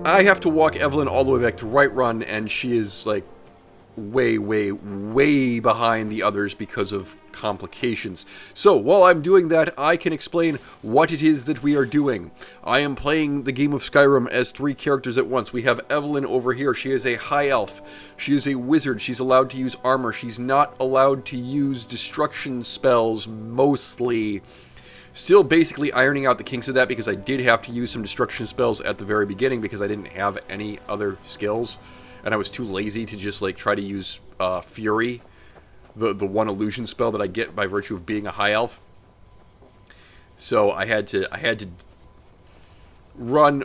I have to walk Evelyn all the way back to Whiterun, and she is, like, way, way, way behind the others because of complications. So, while I'm doing that, I can explain what it is that we are doing. I am playing the game of Skyrim as 3 characters at once. We have Evelyn over here. She is a high elf. She is a wizard. She's allowed to use armor. She's not allowed to use destruction spells, mostly. Still basically ironing out the kinks of that, because I did have to use some destruction spells at the very beginning because I didn't have any other skills. And I was too lazy to just, like, try to use Fury, the one illusion spell that I get by virtue of being a high elf. So I had to run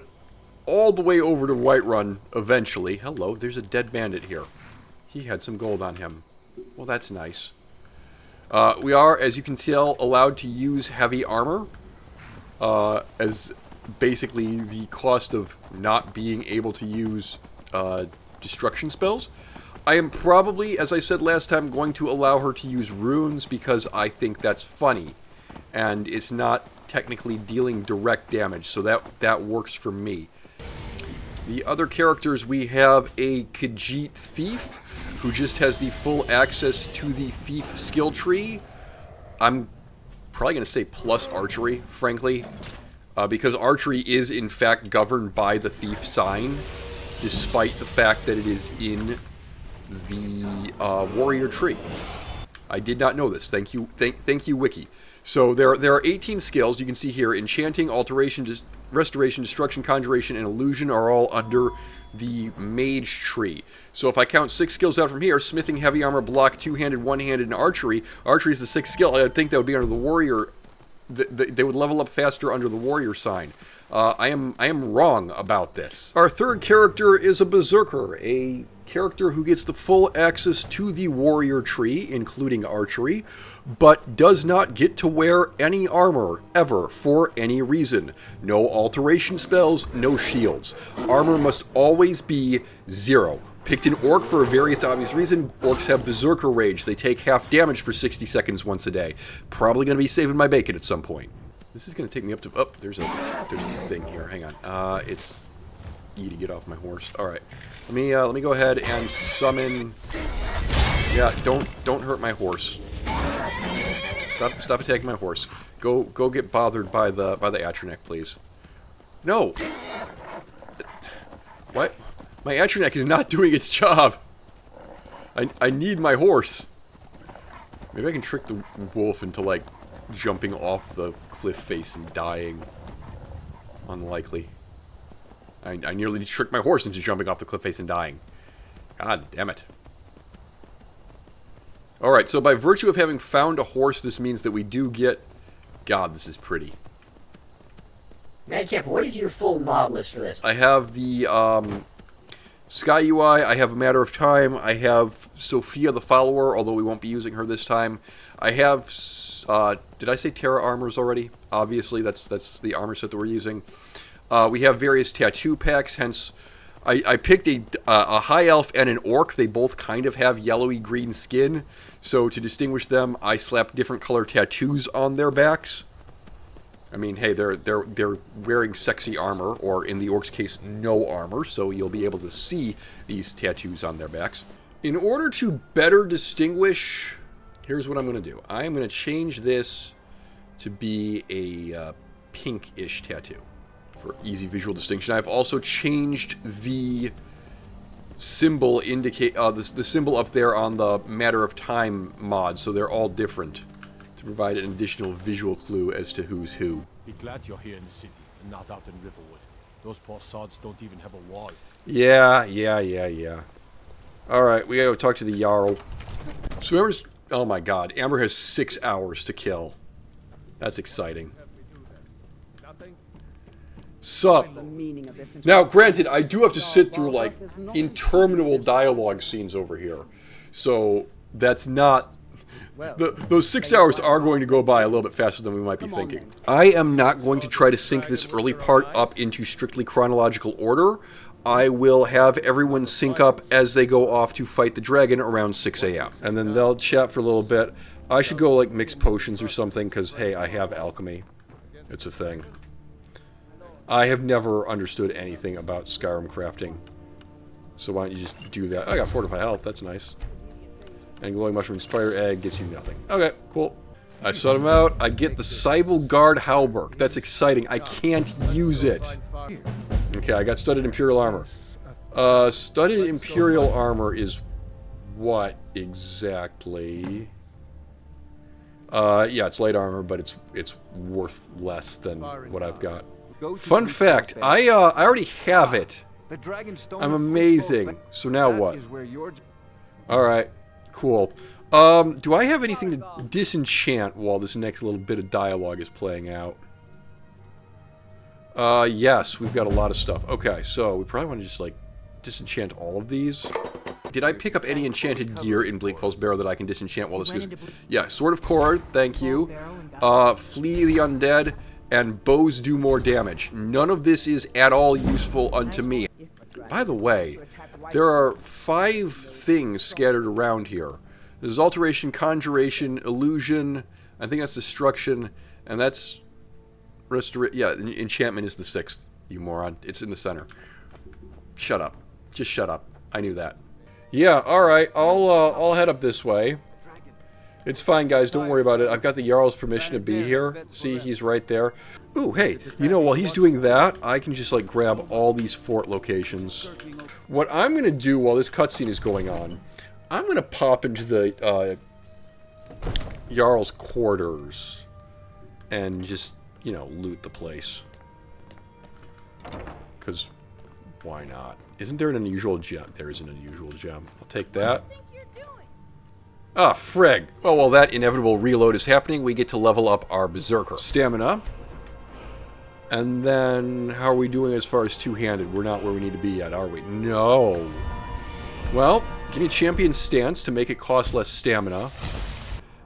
all the way over to Whiterun eventually. Hello, there's a dead bandit here. He had some gold on him. Well, that's nice. We are, as you can tell, allowed to use heavy armor as basically the cost of not being able to use destruction spells. I am probably, as I said last time, going to allow her to use runes because I think that's funny. And it's not technically dealing direct damage, so that works for me. The other characters, we have a Khajiit Thief, who just has the full access to the Thief skill tree. I'm probably going to say plus archery, frankly, because archery is in fact governed by the Thief sign, despite the fact that it is in the warrior tree. I did not know this. Thank you, thank you, Wiki. So there are 18 skills. You can see here, enchanting, alteration, restoration, destruction, conjuration, and illusion are all under the mage tree. So if I count 6 skills out from here, smithing, heavy armor, block, two-handed, one-handed, and archery. Archery is the 6th skill. I think that would be under the warrior. They would level up faster under the warrior sign. I am wrong about this. Our third character is a berserker, a character who gets the full access to the warrior tree, including archery, but does not get to wear any armor, ever, for any reason. No alteration spells, no shields. Armor must always be 0. Picked an orc for a various obvious reason. Orcs have berserker rage. They take half damage for 60 seconds once a day. Probably going to be saving my bacon at some point. This is going to take me up to... Oh, there's a thing here. Hang on. It's E to get off my horse. All right. Let me go ahead and summon... Yeah, don't hurt my horse. Stop attacking my horse. Go get bothered by the Atronach, please. No. What? My Atronach is not doing its job. I need my horse. Maybe I can trick the wolf into, like, jumping off the cliff face and dying. Unlikely. I nearly tricked my horse into jumping off the cliff face and dying. God damn it. Alright, so by virtue of having found a horse, this means that we do get... God, this is pretty. Madcap, what is your full mod list for this? I have the Sky UI, I have A Matter of Time, I have Sophia the Follower, although we won't be using her this time. I have... did I say Terra Armors already? Obviously, that's the armor set that we're using. We have various tattoo packs, hence I picked a high elf and an orc. They both kind of have yellowy green skin, so to distinguish them, I slapped different color tattoos on their backs. I mean, hey, they're wearing sexy armor, or in the orc's case, no armor, so you'll be able to see these tattoos on their backs. In order to better distinguish, here's what I'm going to do. I'm going to change this to be a pinkish tattoo for easy visual distinction. I've also changed the symbol the symbol up there on the Matter of Time mod, so they're all different, to provide an additional visual clue as to who's who. Be glad you're here in the city and not out in Riverwood. Those poor sods don't even have a wall. Yeah. Alright, we gotta go talk to the Jarl. So Amber's... Oh my god, Amber has 6 hours to kill. That's exciting. Sup? Now, granted, I do have to sit through, like, interminable dialogue scenes over here. So, that's not... Those 6 hours are going to go by a little bit faster than we might be thinking. I am not going to try to sync this early part up into strictly chronological order. I will have everyone sync up as they go off to fight the dragon around 6 a.m. And then they'll chat for a little bit. I should go, like, mix potions or something, because, hey, I have alchemy. It's a thing. I have never understood anything about Skyrim crafting. So why don't you just do that? I got fortified health. That's nice. And glowing mushroom inspire egg gets you nothing. Okay, cool. I sought him out. I get the Cybele Guard Halberd. That's exciting. I can't use it. Okay, I got studded Imperial armor. Studded Imperial armor is what exactly? Yeah, it's light armor, but it's worth less than what I've got. Fun fact, I already have it. I'm amazing. So now what? Alright, cool. Do I have anything to disenchant while this next little bit of dialogue is playing out? Yes, we've got a lot of stuff. Okay, so we probably want to just, like, disenchant all of these. Did I pick up any enchanted gear in Bleak Falls Barrow that I can disenchant while this goes? Yeah, Sword of Cord, thank you. Flee the Undead, and bows do more damage. None of this is at all useful unto me. By the way, there are 5 things scattered around here. There's Alteration, Conjuration, Illusion, I think that's Destruction, and that's... Yeah, Enchantment is the 6th, you moron. It's in the center. Shut up. Just shut up. I knew that. Yeah, alright, I'll head up this way. It's fine, guys, don't worry about it. I've got the Jarl's permission to be here. See, he's right there. Ooh, hey, you know, while he's doing that, I can just, like, grab all these fort locations. What I'm gonna do while this cutscene is going on, I'm gonna pop into the, Jarl's quarters and just, you know, loot the place. Because, why not? Isn't there an unusual gem? There is an unusual gem. I'll take that. Ah, frig. Oh, well, that inevitable reload is happening. We get to level up our Berserker. Stamina. And then, how are we doing as far as two-handed? We're not where we need to be yet, are we? No. Well, give me Champion Stance to make it cost less stamina.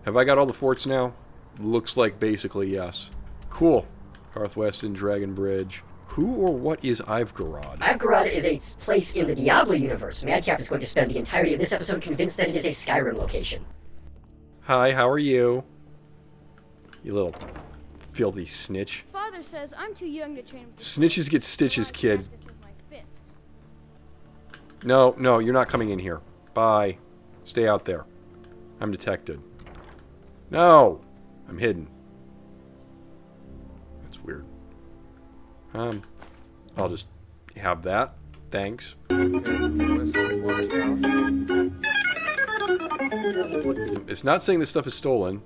Have I got all the forts now? Looks like basically yes. Cool. Hearthweston, Dragon Bridge. Who or what is Ivgarod? Ivgarod is a place in the Diablo universe. Madcap is going to spend the entirety of this episode convinced that it is a Skyrim location. Hi, how are you? You little filthy snitch. Father says I'm too young to train with Snitches get stitches, kid. No, no, you're not coming in here. Bye. Stay out there. I'm detected. No! I'm hidden. That's weird. I'll just have that. Thanks. It's not saying this stuff is stolen,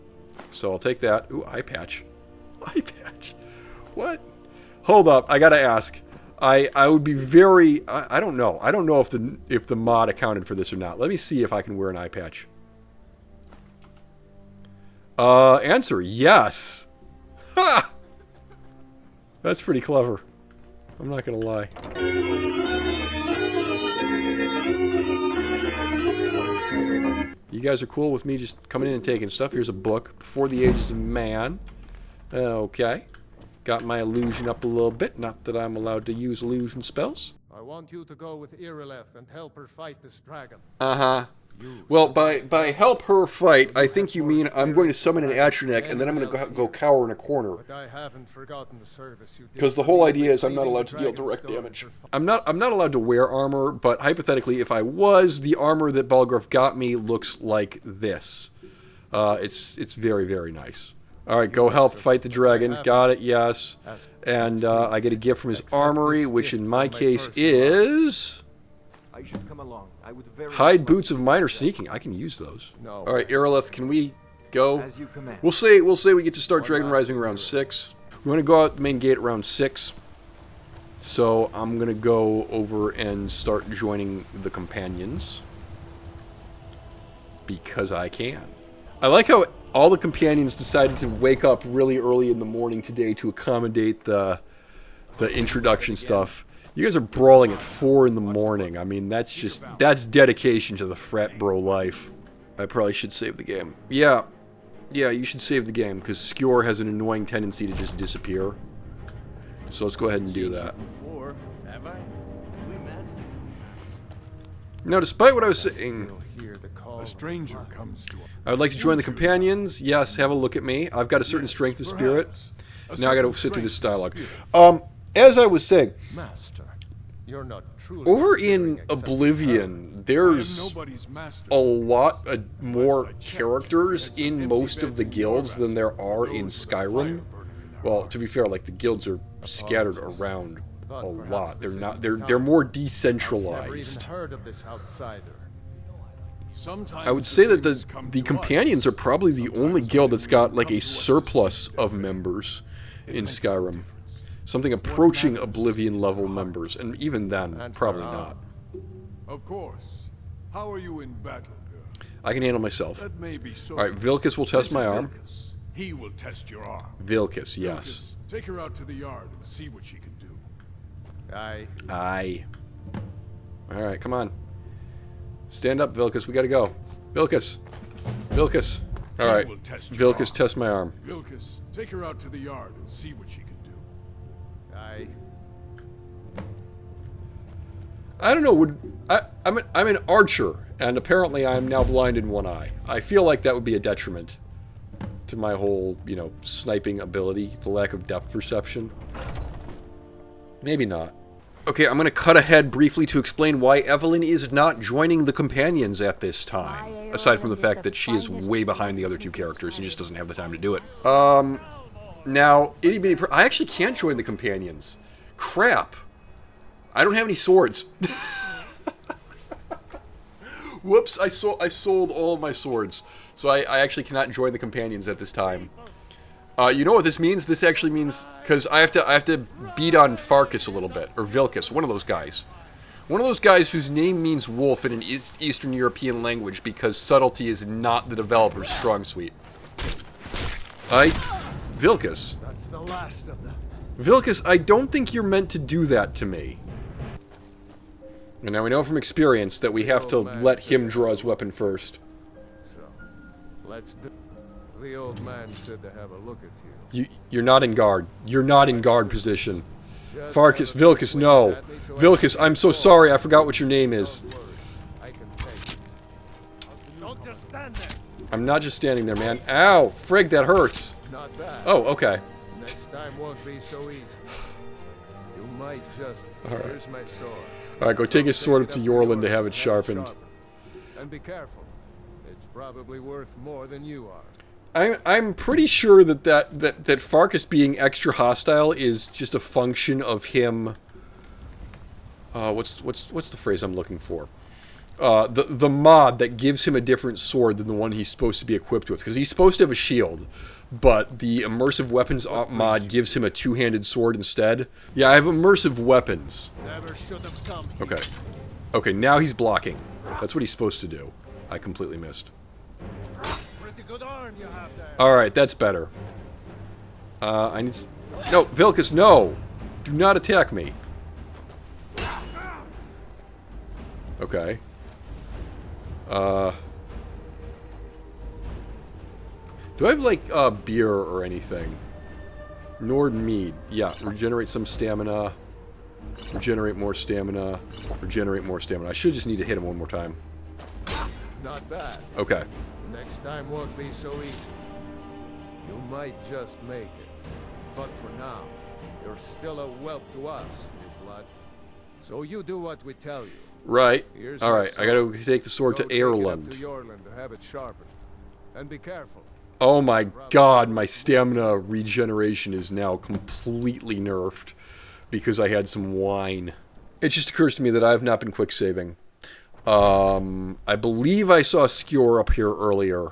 so I'll take that. Ooh, eye patch. Eye patch. What? Hold up, I gotta ask. I would be very... I don't know. I don't know if the mod accounted for this or not. Let me see if I can wear an eye patch. Answer, yes. Ha! That's pretty clever. I'm not gonna lie. You guys are cool with me just coming in and taking stuff. Here's a book. Before the Ages of Man. Okay. Got my illusion up a little bit. Not that I'm allowed to use illusion spells. I want you to go with Irileth and help her fight this dragon. Uh-huh. Well, by help her fight, I think you mean I'm going to summon an Atronek and then I'm going to go cower in a corner. Because the whole idea is I'm not allowed to deal direct damage. I'm not allowed to wear armor, but hypothetically, if I was, the armor that Balgruuf got me looks like this. It's very, very nice. Alright, go help fight the dragon. Got it, yes. And I get a gift from his armory, which in my case is... I should come along. I would hide boots of minor sneaking. I can use those. No. Alright, Irileth, can we go? As you command. We'll say we get to start Dragon Rising around 6. We want to go out the main gate around 6. So I'm going to go over and start joining the companions. Because I can. I like how all the companions decided to wake up really early in the morning today to accommodate the introduction stuff. You guys are brawling at 4 in the morning. I mean, that's dedication to the frat bro life. I probably should save the game. Yeah, you should save the game, because Skjor has an annoying tendency to just disappear. So let's go ahead and do that. Now, despite what I was saying... A stranger comes to us. I would like to join the companions. Yes, have a look at me. I've got a certain strength of spirit. Now I gotta sit through this dialogue. as I was saying, Master, you're not truly over considering in accepting Oblivion, there's Nobody's master. a lot more characters in most of the guilds than there are in Skyrim. Well, to be fair, like the guilds are scattered around a lot. They're not. They're more Never even decentralized. heard of this outsider. Sometimes I would say that things come the to companions us. are probably the only guild that's got like a surplus of members in Skyrim. Something approaching Oblivion level members, and even then, probably not. Of course. How are you in battle, girl? I can handle myself. That may be so. All right, Vilkas will test This my is arm. Vilkas. He will test your arm. Vilkas, yes. Vilkas, take her out to the yard and see what she can do. Aye. Aye. All right, come on. Stand up, Vilkas. We gotta go. Vilkas. Vilkas. All right. will test your Vilkas, arm. test my arm. Vilkas, take her out to the yard and see what she can do. Aye. I don't know. I'm an archer, and apparently I'm now blind in one eye. I feel like that would be a detriment to my whole, sniping ability, the lack of depth perception. Maybe not. Okay, I'm going to cut ahead briefly to explain why Evelyn is not joining the companions at this time. Aside from the fact that she is way behind the other two characters and just doesn't have the time to do it. Now, itty bitty I actually can't join the companions. Crap. I don't have any swords. Whoops, I sold all of my swords. So I actually cannot join the companions at this time. You know what this means? This actually means, because I have to beat on Farkas a little bit, or Vilkas, one of those guys. One of those guys whose name means wolf in an Eastern European language, because subtlety is not the developer's strong suite. Vilkas. That's the last of them. Vilkas, I don't think you're meant to do that to me. And now we know from experience that we have to let him draw his weapon first. So, let's do. The old man said to have a look at you. You're not in guard. You're not in guard position. Just Farkas, have a Vilkas, swing no. at me so I Vilkas, can I'm so go. sorry. I forgot what your name is. Don't worry. I can take it. Don't just stand there. I'm not just standing there, man. Ow! Frig, that hurts. Not bad. Oh, okay. Next time won't be so easy. You might just. Alright. Here's my sword. Alright, go take his sword up to Yorlin to have it sharpened. And be careful. It's probably worth more than you are. I'm pretty sure that Farkas being extra hostile is just a function of him. What's the phrase I'm looking for? The mod that gives him a different sword than the one he's supposed to be equipped with, because he's supposed to have a shield, but the immersive weapons mod gives him a two-handed sword instead. Yeah, I have immersive weapons. Never should have come. Okay. Okay, now he's blocking. That's what he's supposed to do. I completely missed. Pretty good arm you have there. Alright, that's better. I need... No, Vilkas, no! Do not attack me. Okay. Do I have, like, beer or anything? Nord mead. Yeah, regenerate some stamina. Regenerate more stamina. Regenerate more stamina. I should just need to hit him one more time. Not bad. Okay. Next time won't be so easy. You might just make it. But for now, you're still a whelp to us, new blood. So you do what we tell you. Right. Here's Alright, your I gotta take the sword to Go take it up Ireland. to Yorlin to have it sharpened. And be careful. Oh my god, my stamina regeneration is now completely nerfed because I had some wine. It just occurs to me that I have not been quick saving. I believe I saw Skjor up here earlier,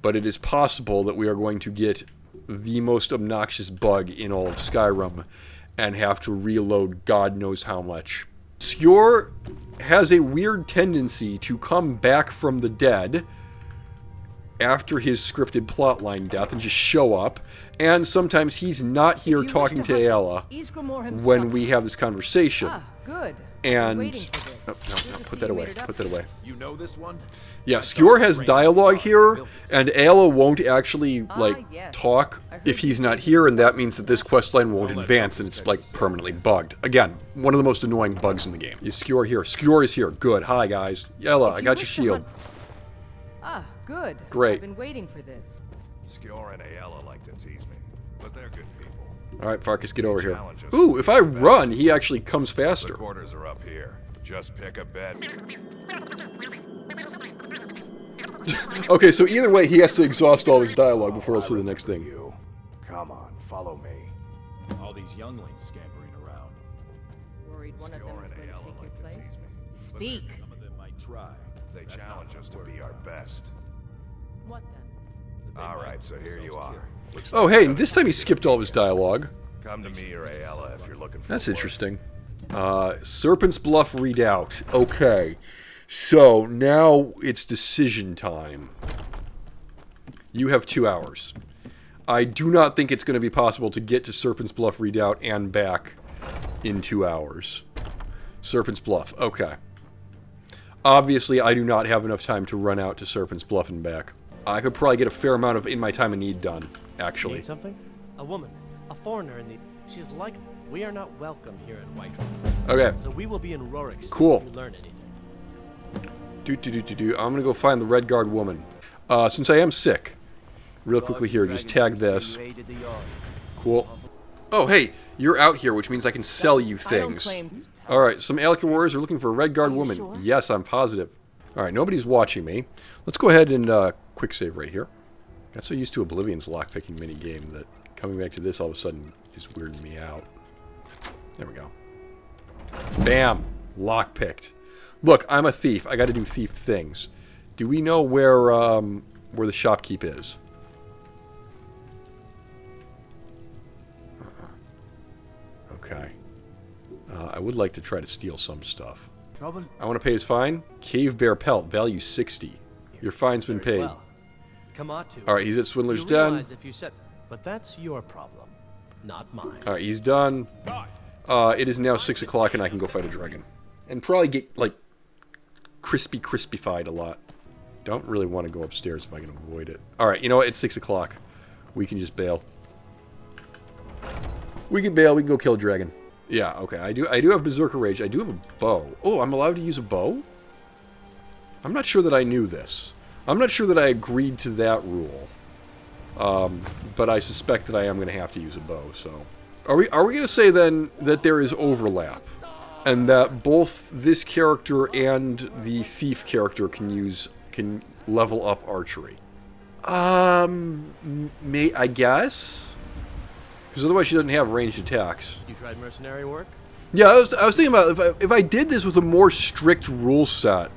but it is possible that we are going to get the most obnoxious bug in all of Skyrim and have to reload God knows how much. Skjor has a weird tendency to come back from the dead after his scripted plotline death and just show up, and sometimes he's not here talking to Ayala when we have this conversation. Ah, good. And Waiting for this. no, put that away. Put that away. You know this one? Yeah, Skjor has dialogue here, and Ayala won't actually yes. talk if he's not here, and that means that this questline won't advance, and it's like permanently bugged. Again, one of the most annoying bugs in the game. Is Skjor here? Skjor is here. Good. Hi guys. Ayala, I got your shield. Ah, good. Great. I've been waiting for this. Skjor and Ayala like to tease me. but they're good people. Alright, Farkas, get over here. Challenge us Ooh, to if be I the best. run, he actually comes The faster. quarters are up here. Just pick a bed. Okay, so either way, he has to exhaust all his dialogue before he'll see the next thing. You. Come on, follow me. All these younglings scampering around. Worried one of them You're is an going to AL take your like to place? tease me. Speak. Some of them might try. They That's challenge not us to what be our best. What then? They All might right, so put here you themselves are. killed. Looks Oh, like hey, you this gotta time he skipped all of his dialogue. Come to me or Ayala if you're looking for That's work. interesting. Serpent's Bluff Redoubt. Okay. So, now it's decision time. You have 2 hours. I do not think it's going to be possible to get to Serpent's Bluff Redoubt and back in 2 hours. Serpent's Bluff. Okay. Obviously, I do not have enough time to run out to Serpent's Bluff and back. I could probably get a fair amount of In My Time of Need done, actually. Need something? A woman, a foreigner in the... She's like... We are not welcome here at Whiterun. Okay. So we will be in Rorik's Cool. if you learn anything. I'm gonna go find the Red Guard woman. Since I am sick, real quickly here, just tag this. Cool. Oh, hey, you're out here, which means I can sell you things. Alright, some Alec Warriors are looking for a Red Guard woman. Yes, I'm positive. Alright, nobody's watching me. Let's go ahead and quick save right here. Got so used to Oblivion's lockpicking minigame that coming back to this all of a sudden is weirding me out. There we go. Bam! Lockpicked. Look, I'm a thief. I gotta do thief things. Do we know where the shopkeep is? Okay. I would like to try to steal some stuff. Trouble? I want to pay his fine. Cave Bear Pelt, value 60. Your fine's been paid. Well, Kamatu. Alright, he's at Swindler's you Den. realize if you said... But that's your problem, not mine. Alright, he's done. It is now 6 o'clock and I can go fight a dragon. And probably get, like, crispy-fied a lot. Don't really want to go upstairs if I can avoid it. Alright, you know what? It's 6 o'clock. We can just bail. We can bail. We can go kill a dragon. Yeah, okay. I do have Berserker Rage. I do have a bow. Oh, I'm allowed to use a bow? I'm not sure that I knew this. I'm not sure that I agreed to that rule. But I suspect that I am going to have to use a bow, so... Are we going to say, then, that there is overlap? And that both this character and the thief character can level up archery? I guess? Because otherwise she doesn't have ranged attacks. You tried mercenary work? Yeah, I was thinking about if I did this with a more strict rule set,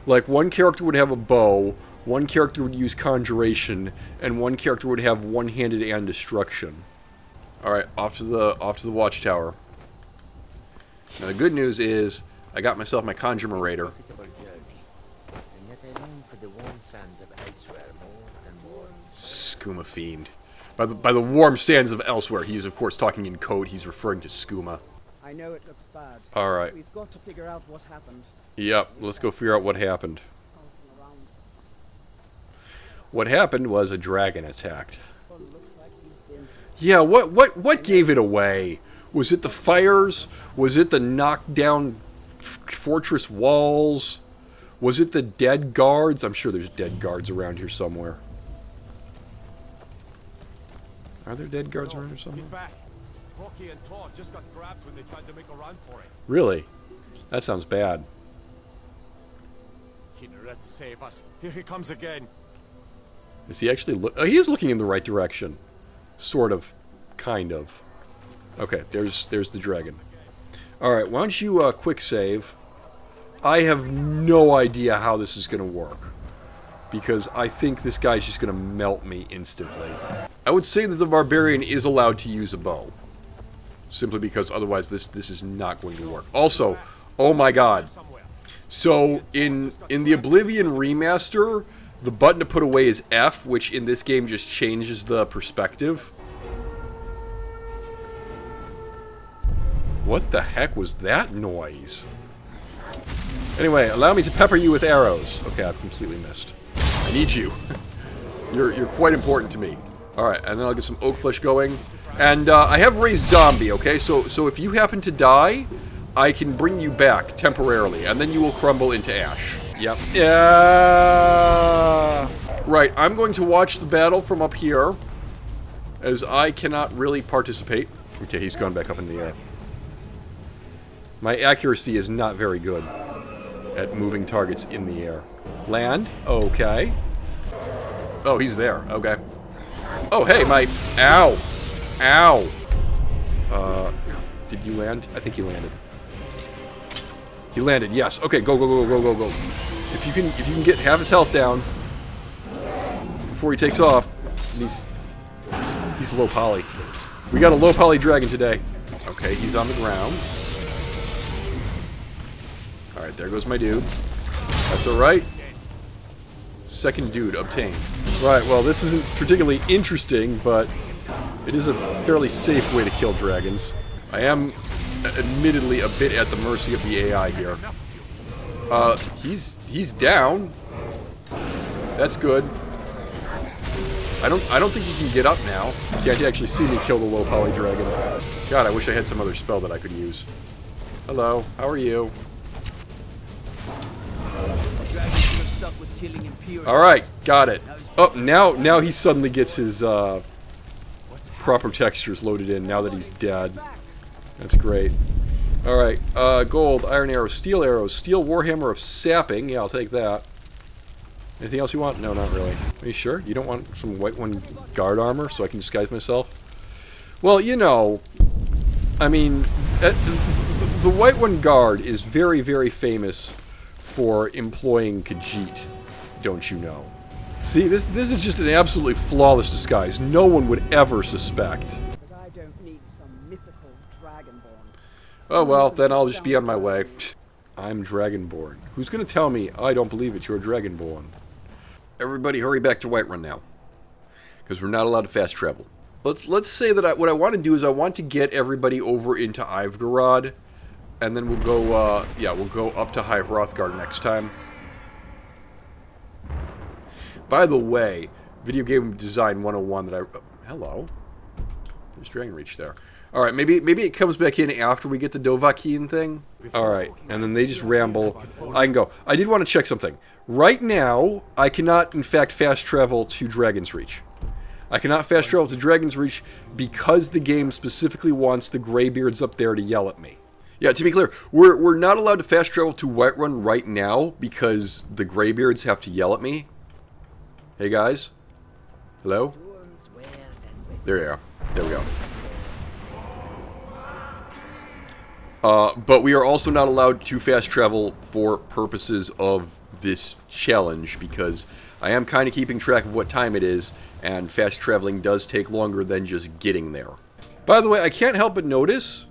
like one character would have a bow, one character would use conjuration, and one character would have one-handed and destruction. All right, off to the watchtower. Now the good news is I got myself my Conjurator. Skooma Fiend. By the warm sands of elsewhere, he's of course talking in code. He's referring to skooma. I know it looks bad. All right. We've got to figure out what happened. Yep, let's go figure out what happened. What happened was a dragon attacked. Yeah, what gave it away? Was it the fires? Was it the knocked down fortress walls? Was it the dead guards? I'm sure there's dead guards around here somewhere. Are there dead guards around here somewhere? Get back. Rocky and Todd just got grabbed when they tried to make a run for it. Really? That sounds bad. Kindred, save us. Here he comes again. Is he actually oh, he is looking in the right direction. Sort of. Kind of. Okay, there's the dragon. Alright, why don't you quick save. I have no idea how this is going to work. Because I think this guy's just going to melt me instantly. I would say that the barbarian is allowed to use a bow. Simply because otherwise this is not going to work. Also, oh my god. So, in the Oblivion remaster, the button to put away is F, which in this game just changes the perspective. What the heck was that noise? Anyway, allow me to pepper you with arrows. Okay, I've completely missed. I need you. You're quite important to me. Alright, and then I'll get some oak flesh going. And I have raised zombie, okay? So if you happen to die, I can bring you back temporarily, and then you will crumble into ash. Yep. Yeah. Right, I'm going to watch the battle from up here. as I cannot really participate. Okay, he's gone back up in the air. My accuracy is not very good at moving targets in the air. Land? Okay. Oh, he's there. Okay. Oh, hey, my... Ow! Ow! Did you land? I think he landed. He landed, yes. Okay, go, go, go, go, go, go. If you can get half his health down before he takes off, he's low poly. We got a low poly dragon today. Okay, he's on the ground. Alright, there goes my dude. That's alright. Second dude obtained. Right, well, this isn't particularly interesting, but it is a fairly safe way to kill dragons. I am, admittedly, a bit at the mercy of the AI here. He's down. That's good. I don't think he can get up now. You can't actually see me kill the low poly dragon. God, I wish I had some other spell that I could use. Hello, how are you? Alright, got it. Oh, now he suddenly gets his proper textures loaded in now that he's dead. That's great. Alright, gold, iron arrows, steel warhammer of sapping. Yeah, I'll take that. Anything else you want? No, not really. Are you sure? You don't want some white one guard armor so I can disguise myself? Well, you know, I mean, the white one guard is very, very famous for employing Khajiit, don't you know? See, this is just an absolutely flawless disguise. No one would ever suspect. But I don't need some mythical dragonborn. Oh well, then I'll just be on my way. I'm Dragonborn. Who's gonna tell me I don't believe it? You're Dragonborn. Everybody, hurry back to Whiterun now, because we're not allowed to fast travel. Let's say that what I want to do is I want to get everybody over into Ivgarod, and then we'll go. We'll go up to High Hrothgar next time. By the way, video game design 101 that hello. There's Dragon Reach there. All right, maybe it comes back in after we get the Dovahkiin thing. All right, and then they just ramble. I can go. I did want to check something. Right now, I cannot, in fact, fast travel to Dragon's Reach. I cannot fast travel to Dragon's Reach because the game specifically wants the Greybeards up there to yell at me. Yeah, to be clear, we're not allowed to fast travel to Whiterun right now because the Greybeards have to yell at me. Hey guys, hello. There you are. There we go. But we are also not allowed to fast travel for purposes of this challenge because I am kind of keeping track of what time it is, and fast traveling does take longer than just getting there. By the way, I can't help but notice,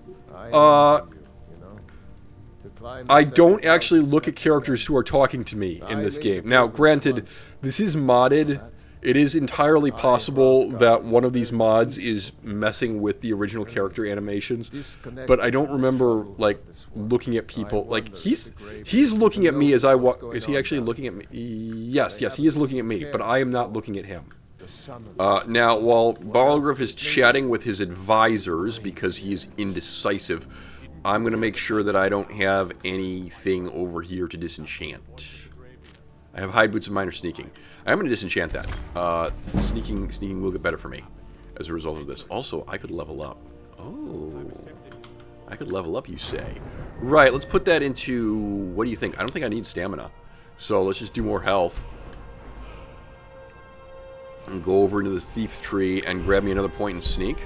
I don't actually look at characters who are talking to me in this game. Now, granted, this is modded. It is entirely possible that one of these mods is messing with the original character animations, but I don't remember, like, looking at people. Like, he's looking at me as I walk. Is he actually looking at me? Yes, he is looking at me, but I am not looking at him. Now, while Balgruuf is chatting with his advisors because he's indecisive, I'm going to make sure that I don't have anything over here to disenchant. I have hide boots and minor sneaking. I'm going to disenchant that. Sneaking will get better for me as a result of this. Also, I could level up. Oh. I could level up, you say. Right, let's put that into... What do you think? I don't think I need stamina. So let's just do more health. And go over into the Thief's Tree and grab me another point and sneak.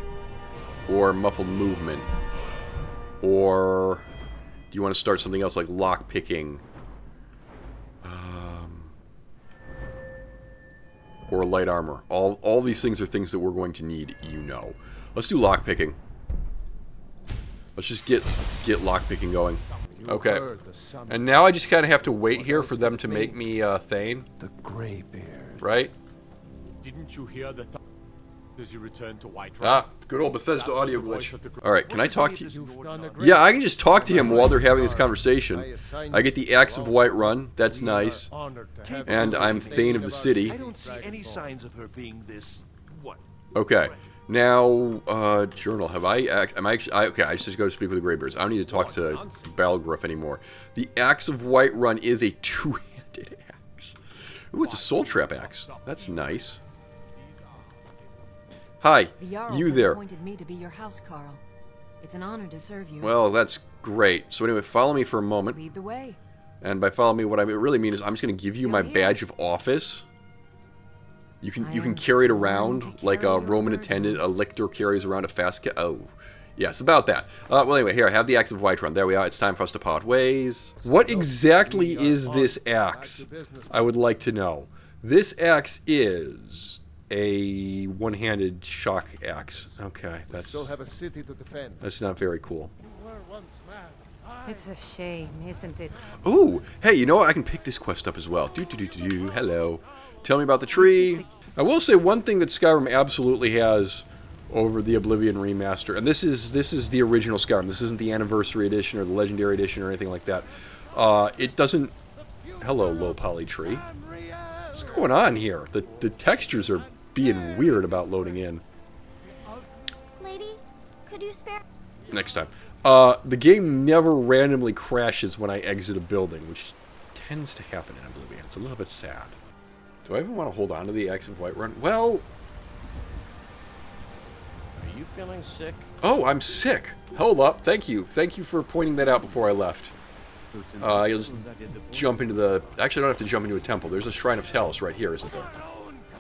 Or muffled movement. Or do you want to start something else like lock picking? Or light armor. All these things are things that we're going to need, you know. Let's do lock picking. Let's just get lock picking going. Okay. And now I just kind of have to wait here for them to make me Thane. The Greybeards. Right? Didn't you hear the as you return to Whiterun? Ah, good old Bethesda audio glitch. Alright, can I talk to you? Yeah, I can just talk to him while they're having this conversation. I get the Axe of Whiterun, that's nice. And I'm Thane of the City. I don't see any signs of her being this... what? Okay. Now, journal. Am I actually... okay, I just go speak with the Greybeards. I don't need to talk to Balgruuf anymore. The Axe of Whiterun is a two-handed axe. Ooh, it's a soul trap axe. That's nice. Hi, The Jarl you has there. appointed me to be your house, Carl. It's an honor to serve you. Well, that's great. So anyway, follow me for a moment. Lead the way. And by follow me, what I really mean is I'm just going to give you Still my here. badge of office. You can I you can am carry it sworn around to like a carry your Roman attendant, a burdens. lictor carries around a fast Oh, yes, about that. Well, anyway, here I have the axe of Whiterun. There we are. It's time for us to part ways. What exactly is this axe? I would like to know. This axe is a one-handed shock axe. Okay, Still have a city to defend. that's not very cool. It's a shame, isn't it? Ooh, hey, you know what? I can pick this quest up as well. Hello. Tell me about the tree. I will say one thing that Skyrim absolutely has over the Oblivion remaster, and this is the original Skyrim. This isn't the Anniversary Edition or the Legendary Edition or anything like that. It doesn't... Hello, low poly tree. What's going on here? The textures are being weird about loading in. Lady, could you spare? Next time. The game never randomly crashes when I exit a building, which tends to happen in Oblivion. It's a little bit sad. Do I even want to hold on to the Axe of Whiterun? Well... Are you feeling sick? Oh, I'm sick. Hold up. Thank you. Thank you for pointing that out before I left. You'll just jump into the... Actually, I don't have to jump into a temple. There's a Shrine of Talos right here, isn't there?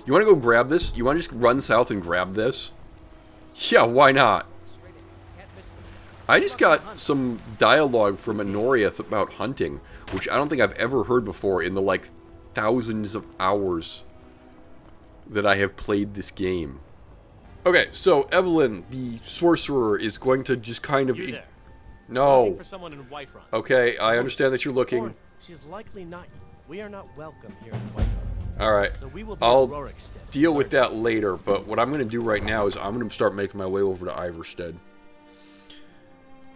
You want to go grab this? You want to just run south and grab this? Yeah, why not? I just got some dialogue from Anoriath about hunting, which I don't think I've ever heard before in the, like, thousands of hours that I have played this game. Okay, so Evelyn, the sorcerer, is going to just kind of... You there. No. Looking for someone in Whiterun. Okay, I understand that you're looking. She's likely not. We are not welcome here in Whiterun. Alright, So we will be I'll in Rorikstead. deal with that later, but what I'm going to do right now is I'm going to start making my way over to Iverstead.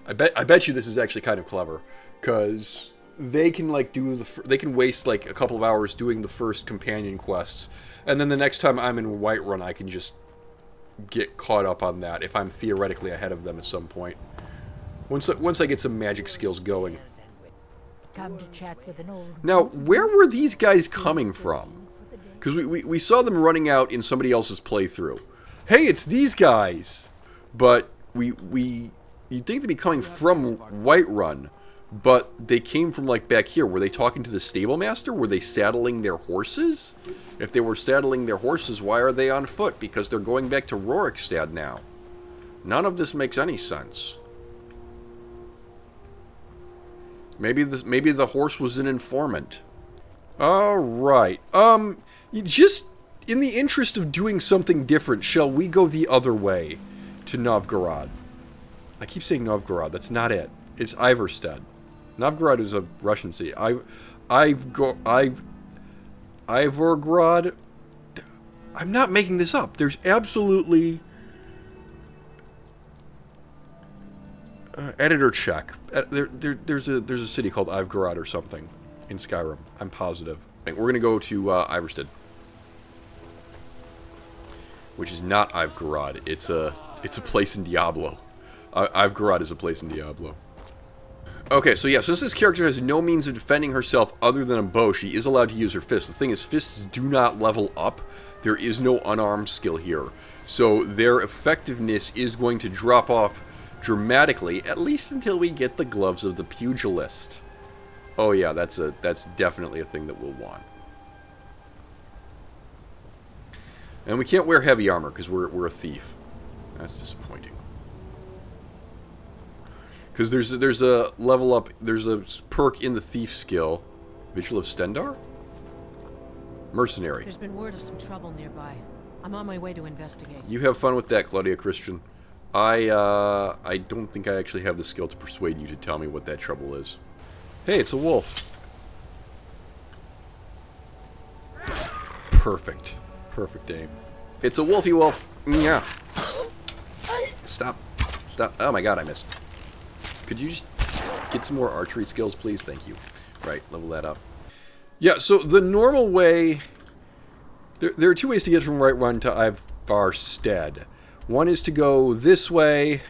I bet you this is actually kind of clever, because they can like they can waste like a couple of hours doing the first companion quests, and then the next time I'm in Whiterun I can just get caught up on that if I'm theoretically ahead of them at some point. Once I get some magic skills going. Come to chat with an old... Now, where were these guys coming from? Because we saw them running out in somebody else's playthrough. Hey, it's these guys! But you'd think they'd be coming from Whiterun, but they came from like back here. Were they talking to the stable master? Were they saddling their horses? If they were saddling their horses, why are they on foot? Because they're going back to Rorikstead now. None of this makes any sense. Maybe the horse was an informant. Alright. Just in the interest of doing something different, shall we go the other way to Novgorod? I keep saying Novgorod. That's not it. It's Iverstead. Novgorod is a Russian city. Ivorgrad. I'm not making this up. There's absolutely... editor check. There's a city called Ivgorod or something in Skyrim. I'm positive. We're going to go to Iverstead. Which is not Ivgorod. It's a place in Diablo. Ivgorod is a place in Diablo. Okay, so yeah, since this character has no means of defending herself other than a bow, she is allowed to use her fists. The thing is, fists do not level up. There is no unarmed skill here. So their effectiveness is going to drop off dramatically, at least until we get the gloves of the pugilist. Oh yeah, that's definitely a thing that we'll want. And we can't wear heavy armor because we're a thief. That's disappointing. Because there's a level up, there's a perk in the thief skill. Vigil of Stendar? Mercenary. There's been word of some trouble nearby. I'm on my way to investigate. You have fun with that, Claudia Christian. I don't think I actually have the skill to persuade you to tell me what that trouble is. Hey, it's a wolf. Perfect. Perfect aim. It's a wolfy wolf. Yeah. Stop. Stop. Oh my god, I missed. Could you just get some more archery skills, please? Thank you. Right, level that up. Yeah, so the normal way... There are two ways to get from Whiterun to Ivarstead. One is to go this way,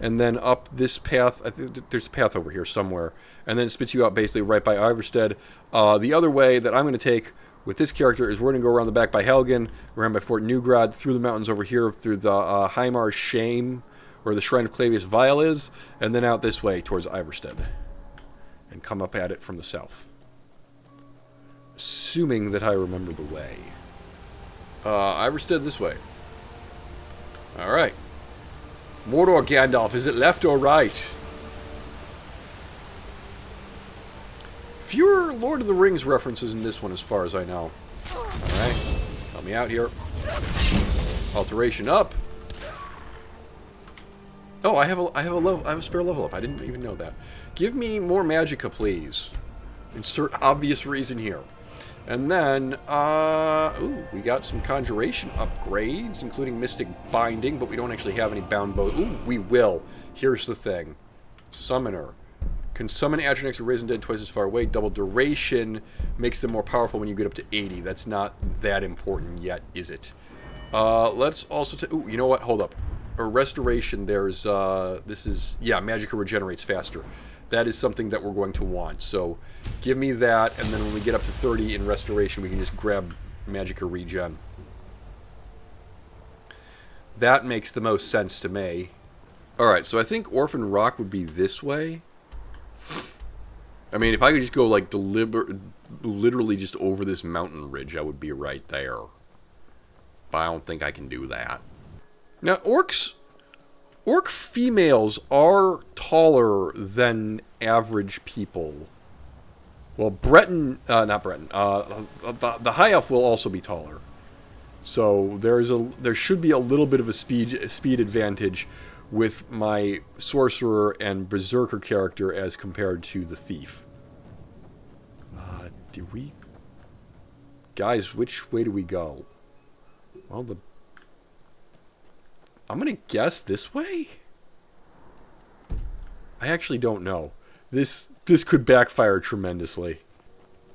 and then up this path. I think there's a path over here somewhere. And then it spits you out basically right by Ivarstead. The other way that I'm going to take with this character is we're going to go around the back by Helgen, around by Fort Newgrad, through the mountains over here, through the Heimar Shame, where the Shrine of Clavius Vile is, and then out this way towards Iverstead. And come up at it from the south. Assuming that I remember the way. Iverstead this way. Alright. Mordor Gandalf, is it left or right? Fewer Lord of the Rings references in this one as far as I know. Alright. Help me out here. Alteration up. Oh, I have a spare level up. I didn't even know that. Give me more magicka, please. Insert obvious reason here. And then, ooh, we got some conjuration upgrades, including Mystic Binding, but we don't actually have any bound bow. Ooh, we will. Here's the thing. Summoner. Can summon Atronics or Raise Dead twice as far away. Double duration makes them more powerful when you get up to 80. That's not that important yet, is it? Let's also... ooh, you know what? Hold up. Or restoration, there's, this is... yeah, Magicka regenerates faster. That is something that we're going to want. So, give me that, and then when we get up to 30 in restoration, we can just grab Magicka regen. That makes the most sense to me. Alright, so I think Orphan Rock would be this way. I mean, if I could just go, like, literally just over this mountain ridge, I would be right there. But I don't think I can do that. Now, orc females are taller than average people. Well, not Breton. The High Elf will also be taller. So there should be a little bit of a speed advantage with my Sorcerer and Berserker character as compared to the Thief. Guys, which way do we go? Well, I'm going to guess this way? I actually don't know. This could backfire tremendously.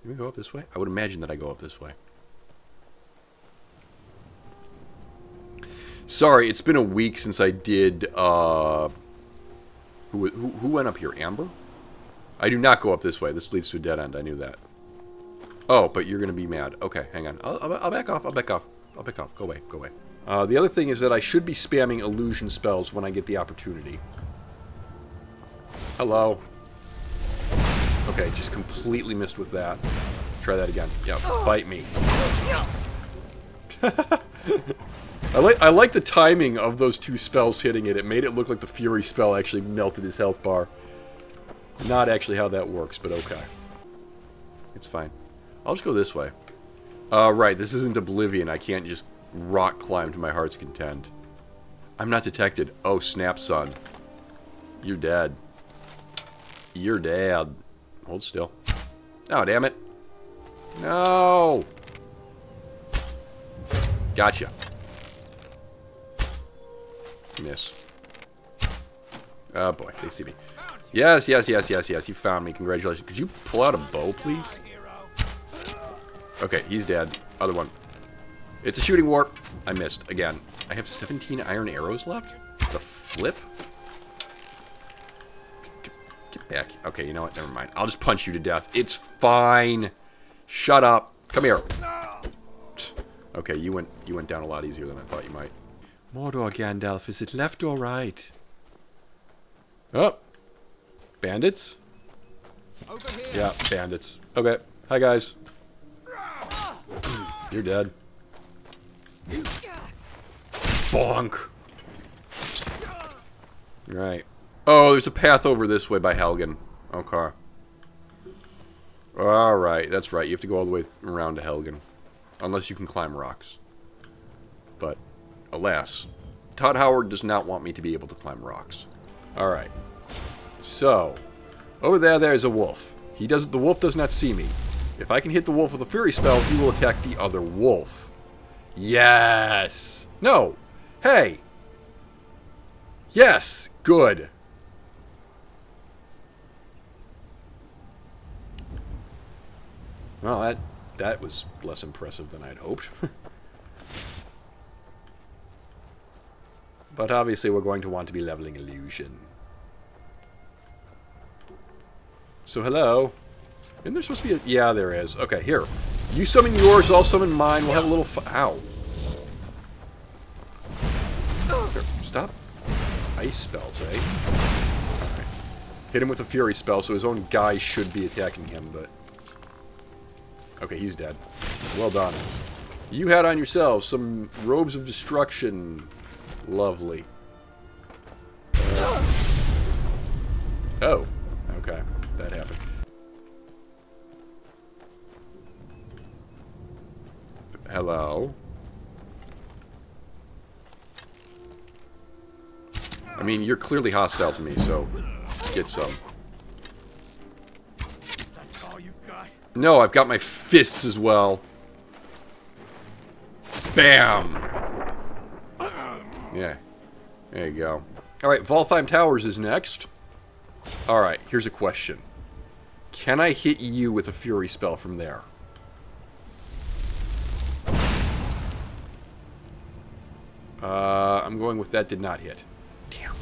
Can we go up this way? I would imagine that I go up this way. Sorry, it's been a week since I did, who went up here? Amber? I do not go up this way. This leads to a dead end. I knew that. Oh, but you're going to be mad. Okay, hang on. I'll back off. I'll back off. I'll back off. Go away. Go away. The other thing is that I should be spamming illusion spells when I get the opportunity. Hello. Okay, just completely missed with that. Try that again. Yep, bite me. I like the timing of those two spells hitting it. It made it look like the Fury spell actually melted his health bar. Not actually how that works, but okay. It's fine. I'll just go this way. Right, this isn't Oblivion. I can't just rock climb to my heart's content. I'm not detected. Oh, snap, son. You're dead. You're dead. Hold still. Oh, damn it. No! Gotcha. Miss. Oh, boy. They see me. Yes, yes, yes, yes, yes. You found me. Congratulations. Could you pull out a bow, please? Okay, he's dead. Other one. It's a shooting warp. I missed. Again. I have 17 iron arrows left? The flip? Get back. Okay, you know what? Never mind. I'll just punch you to death. It's fine. Shut up. Come here. Okay, you went down a lot easier than I thought you might. Mordor Gandalf, is it left or right? Oh. Bandits? Over here. Yeah, bandits. Okay. Hi, guys. You're dead. Bonk. Right. Oh, there's a path over this way by Helgen. Okay. Alright, that's right. You have to go all the way around to Helgen. Unless you can climb rocks. But, alas, Todd Howard does not want me to be able to climb rocks. Alright. So, over there's a wolf. The wolf does not see me. If I can hit the wolf with a Fury spell, he will attack the other wolf. Yes! No! Hey! Yes! Good. Well, that was less impressive than I'd hoped. But obviously we're going to want to be leveling illusion. So hello. Isn't there supposed to be a... Yeah, there is. Okay, here. You summon yours, I'll summon mine. We'll have a little ow. Here, stop. Ice spells, eh? Alright. Hit him with a fury spell, so his own guy should be attacking him, but... Okay, he's dead. Well done. You had on yourself some robes of destruction. Lovely. Oh. Okay. That happened. Hello? I mean, you're clearly hostile to me, so get some. That's all you got? No, I've got my fists as well. Bam! Yeah. There you go. Alright, Valtheim Towers is next. Alright, here's a question. Can I hit you with a Fury spell from there? I'm going with that did not hit. Damn.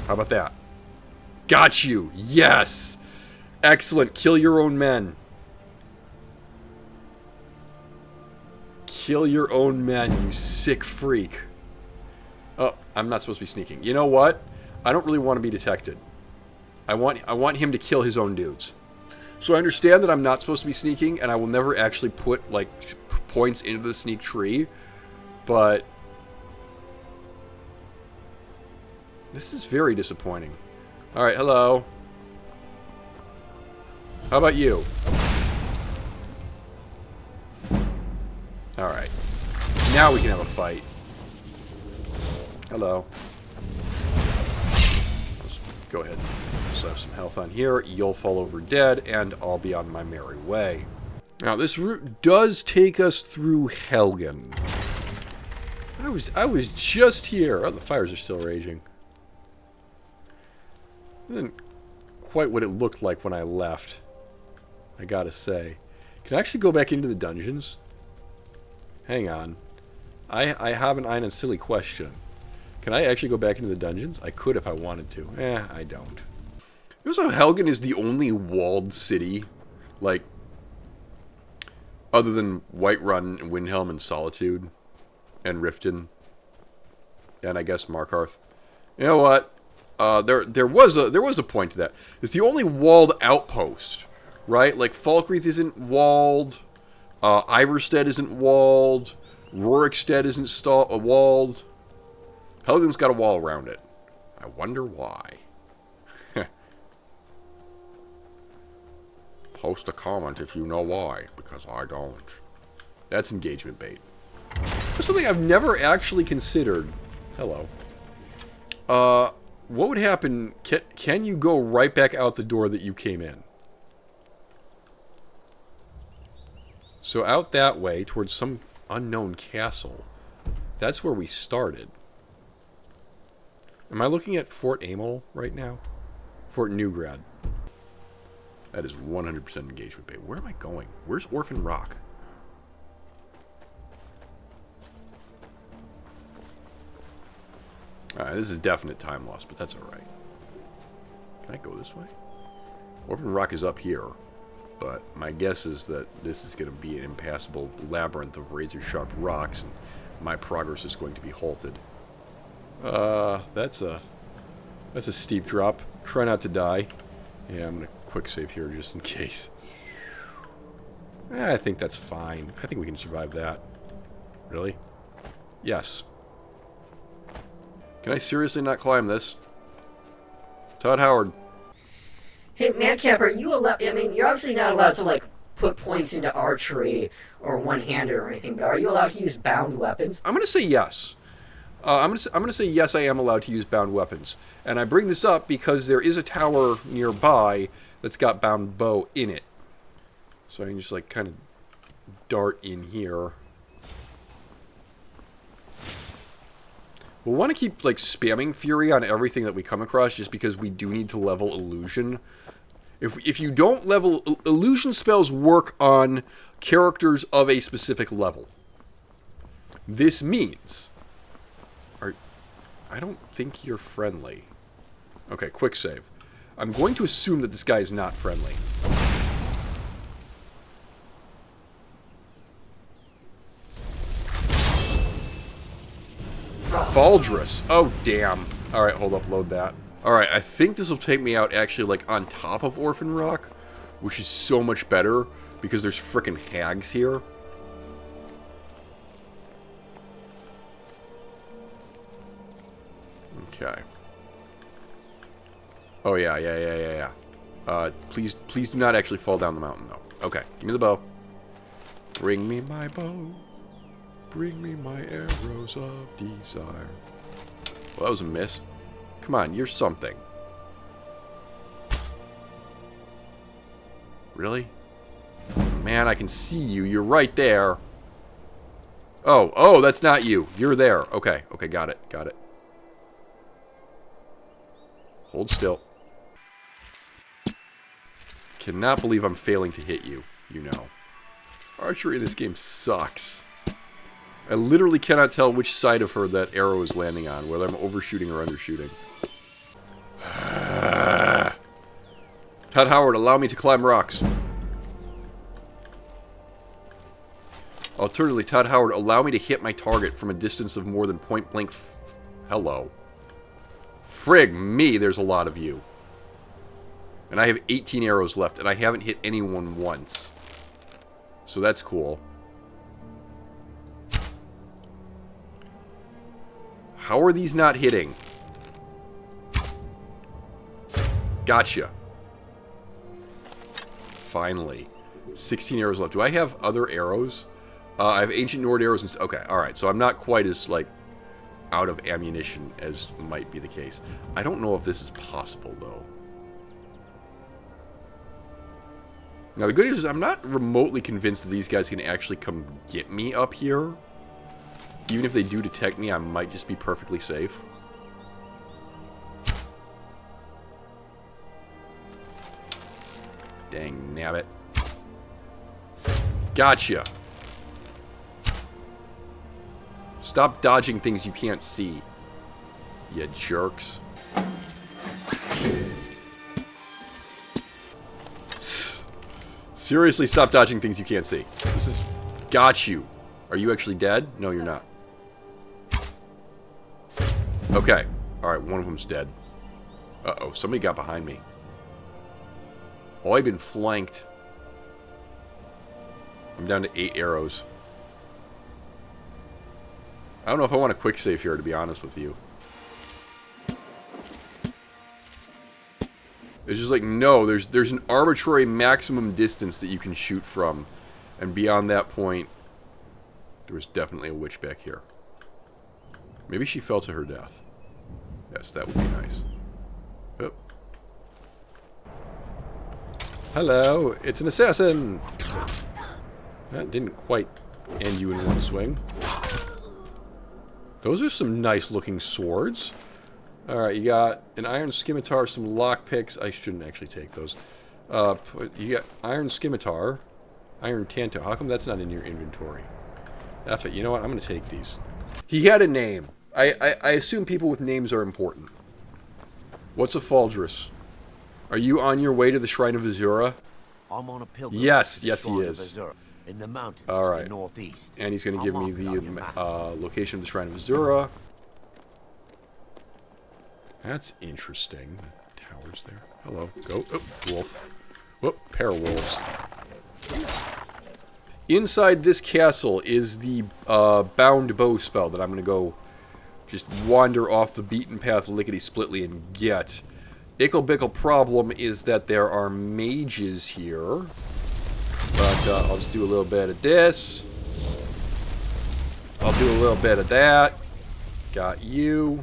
How about that? Got you! Yes! Excellent. Kill your own men. Kill your own men, you sick freak. Oh, I'm not supposed to be sneaking. You know what? I don't really want to be detected. I want him to kill his own dudes. So I understand that I'm not supposed to be sneaking, and I will never actually put, like, points into the sneak tree. But this is very disappointing. Alright, hello. How about you? Alright. Now we can have a fight. Hello. Let's go ahead and just have some health on here. You'll fall over dead, and I'll be on my merry way. Now, this route does take us through Helgen. I was just here. Oh, the fires are still raging. Isn't quite what it looked like when I left, I gotta say. Can I actually go back into the dungeons? Hang on. I have an and silly question. Can I actually go back into the dungeons? I could if I wanted to. I don't. You know, so Helgen is the only walled city, like, other than Whiterun and Windhelm and Solitude and Riften and I guess Markarth. You know what? There was a point to that. It's the only walled outpost, right? Like Falkreath isn't walled, Iverstead isn't walled, Rorikstead isn't walled. Helgen's got a wall around it. I wonder why. Post a comment if you know why, because I don't. That's engagement bait. There's something I've never actually considered. Hello. What would happen? Can you go right back out the door that you came in? So out that way, towards some unknown castle. That's where we started. Am I looking at Fort Amel right now? Fort Newgrad. That is 100% engagement bait. Where am I going? Where's Orphan Rock? This is definite time loss, but that's alright. Can I go this way? Orphan Rock is up here, but my guess is that this is going to be an impassable labyrinth of razor-sharp rocks, and my progress is going to be halted. That's a steep drop. Try not to die. Yeah, I'm going to quick save here just in case. I think that's fine. I think we can survive that. Really? Yes. Can I seriously not climb this? Todd Howard. Hey, Madcap, I mean, you're obviously not allowed to, like, put points into archery or one-handed or anything, but are you allowed to use bound weapons? I'm going to say yes. I'm going to say yes, I am allowed to use bound weapons. And I bring this up because there is a tower nearby that's got bound bow in it. So I can just, like, kind of dart in here. We'll want to keep, like, spamming Fury on everything that we come across just because we do need to level Illusion. If you don't level... Illusion spells work on characters of a specific level. This means... I don't think you're friendly. Okay, quick save. I'm going to assume that this guy is not friendly. Baldrus. Oh, damn. Alright, hold up, load that. Alright, I think this will take me out actually, like, on top of Orphan Rock, which is so much better, because there's frickin' hags here. Okay. Oh, yeah. Please do not actually fall down the mountain, though. Okay, give me the bow. Bring me my bow. Bring me my arrows of desire. Well, that was a miss. Come on, you're something. Really? Man, I can see you. You're right there. Oh, that's not you. You're there. Okay, got it. Hold still. Cannot believe I'm failing to hit you, you know. Archery in this game sucks. I literally cannot tell which side of her that arrow is landing on, whether I'm overshooting or undershooting. Todd Howard, allow me to climb rocks. Alternatively, Todd Howard, allow me to hit my target from a distance of more than point blank. Hello. Frig me, there's a lot of you. And I have 18 arrows left, and I haven't hit anyone once. So that's cool. How are these not hitting? Gotcha. Finally. 16 arrows left. Do I have other arrows? I have Ancient Nord arrows. And okay, alright. So I'm not quite as, like, out of ammunition as might be the case. I don't know if this is possible, though. Now, the good news is I'm not remotely convinced that these guys can actually come get me up here. Even if they do detect me, I might just be perfectly safe. Dang nabbit. Gotcha. Stop dodging things you can't see, you jerks. Seriously, stop dodging things you can't see. This is... Got you. Are you actually dead? No, you're not. Okay. Alright, one of them's dead. Uh-oh, somebody got behind me. Oh, I've been flanked. I'm down to 8 arrows. I don't know if I want a quick save here, to be honest with you. It's just like, no, there's an arbitrary maximum distance that you can shoot from. And beyond that point, there was definitely a witch back here. Maybe she fell to her death. Yes, that would be nice. Oh. Hello, it's an assassin! That didn't quite end you in one swing. Those are some nice looking swords. Alright, you got an iron scimitar, some lockpicks. I shouldn't actually take those. You got iron scimitar, iron tanto. How come that's not in your inventory? F it. You know what? I'm going to take these. He had a name. I assume people with names are important. What's a Faldrus? Are you on your way to the Shrine of Azura? I'm on a pilgrimage. Yes, to the yes he Shrine of is. Azura, in the mountains All to right. the northeast. And he's going to give me I'll mark it on your the map. location of the Shrine of Azura. That's interesting. The tower's there. Hello. Go. Oh, wolf. Whoop. Pair of wolves. Inside this castle is the bound bow spell that I'm going to go just wander off the beaten path lickety-splitly and get. Ickle-bickle problem is that there are mages here. But I'll just do a little bit of this. I'll do a little bit of that. Got you.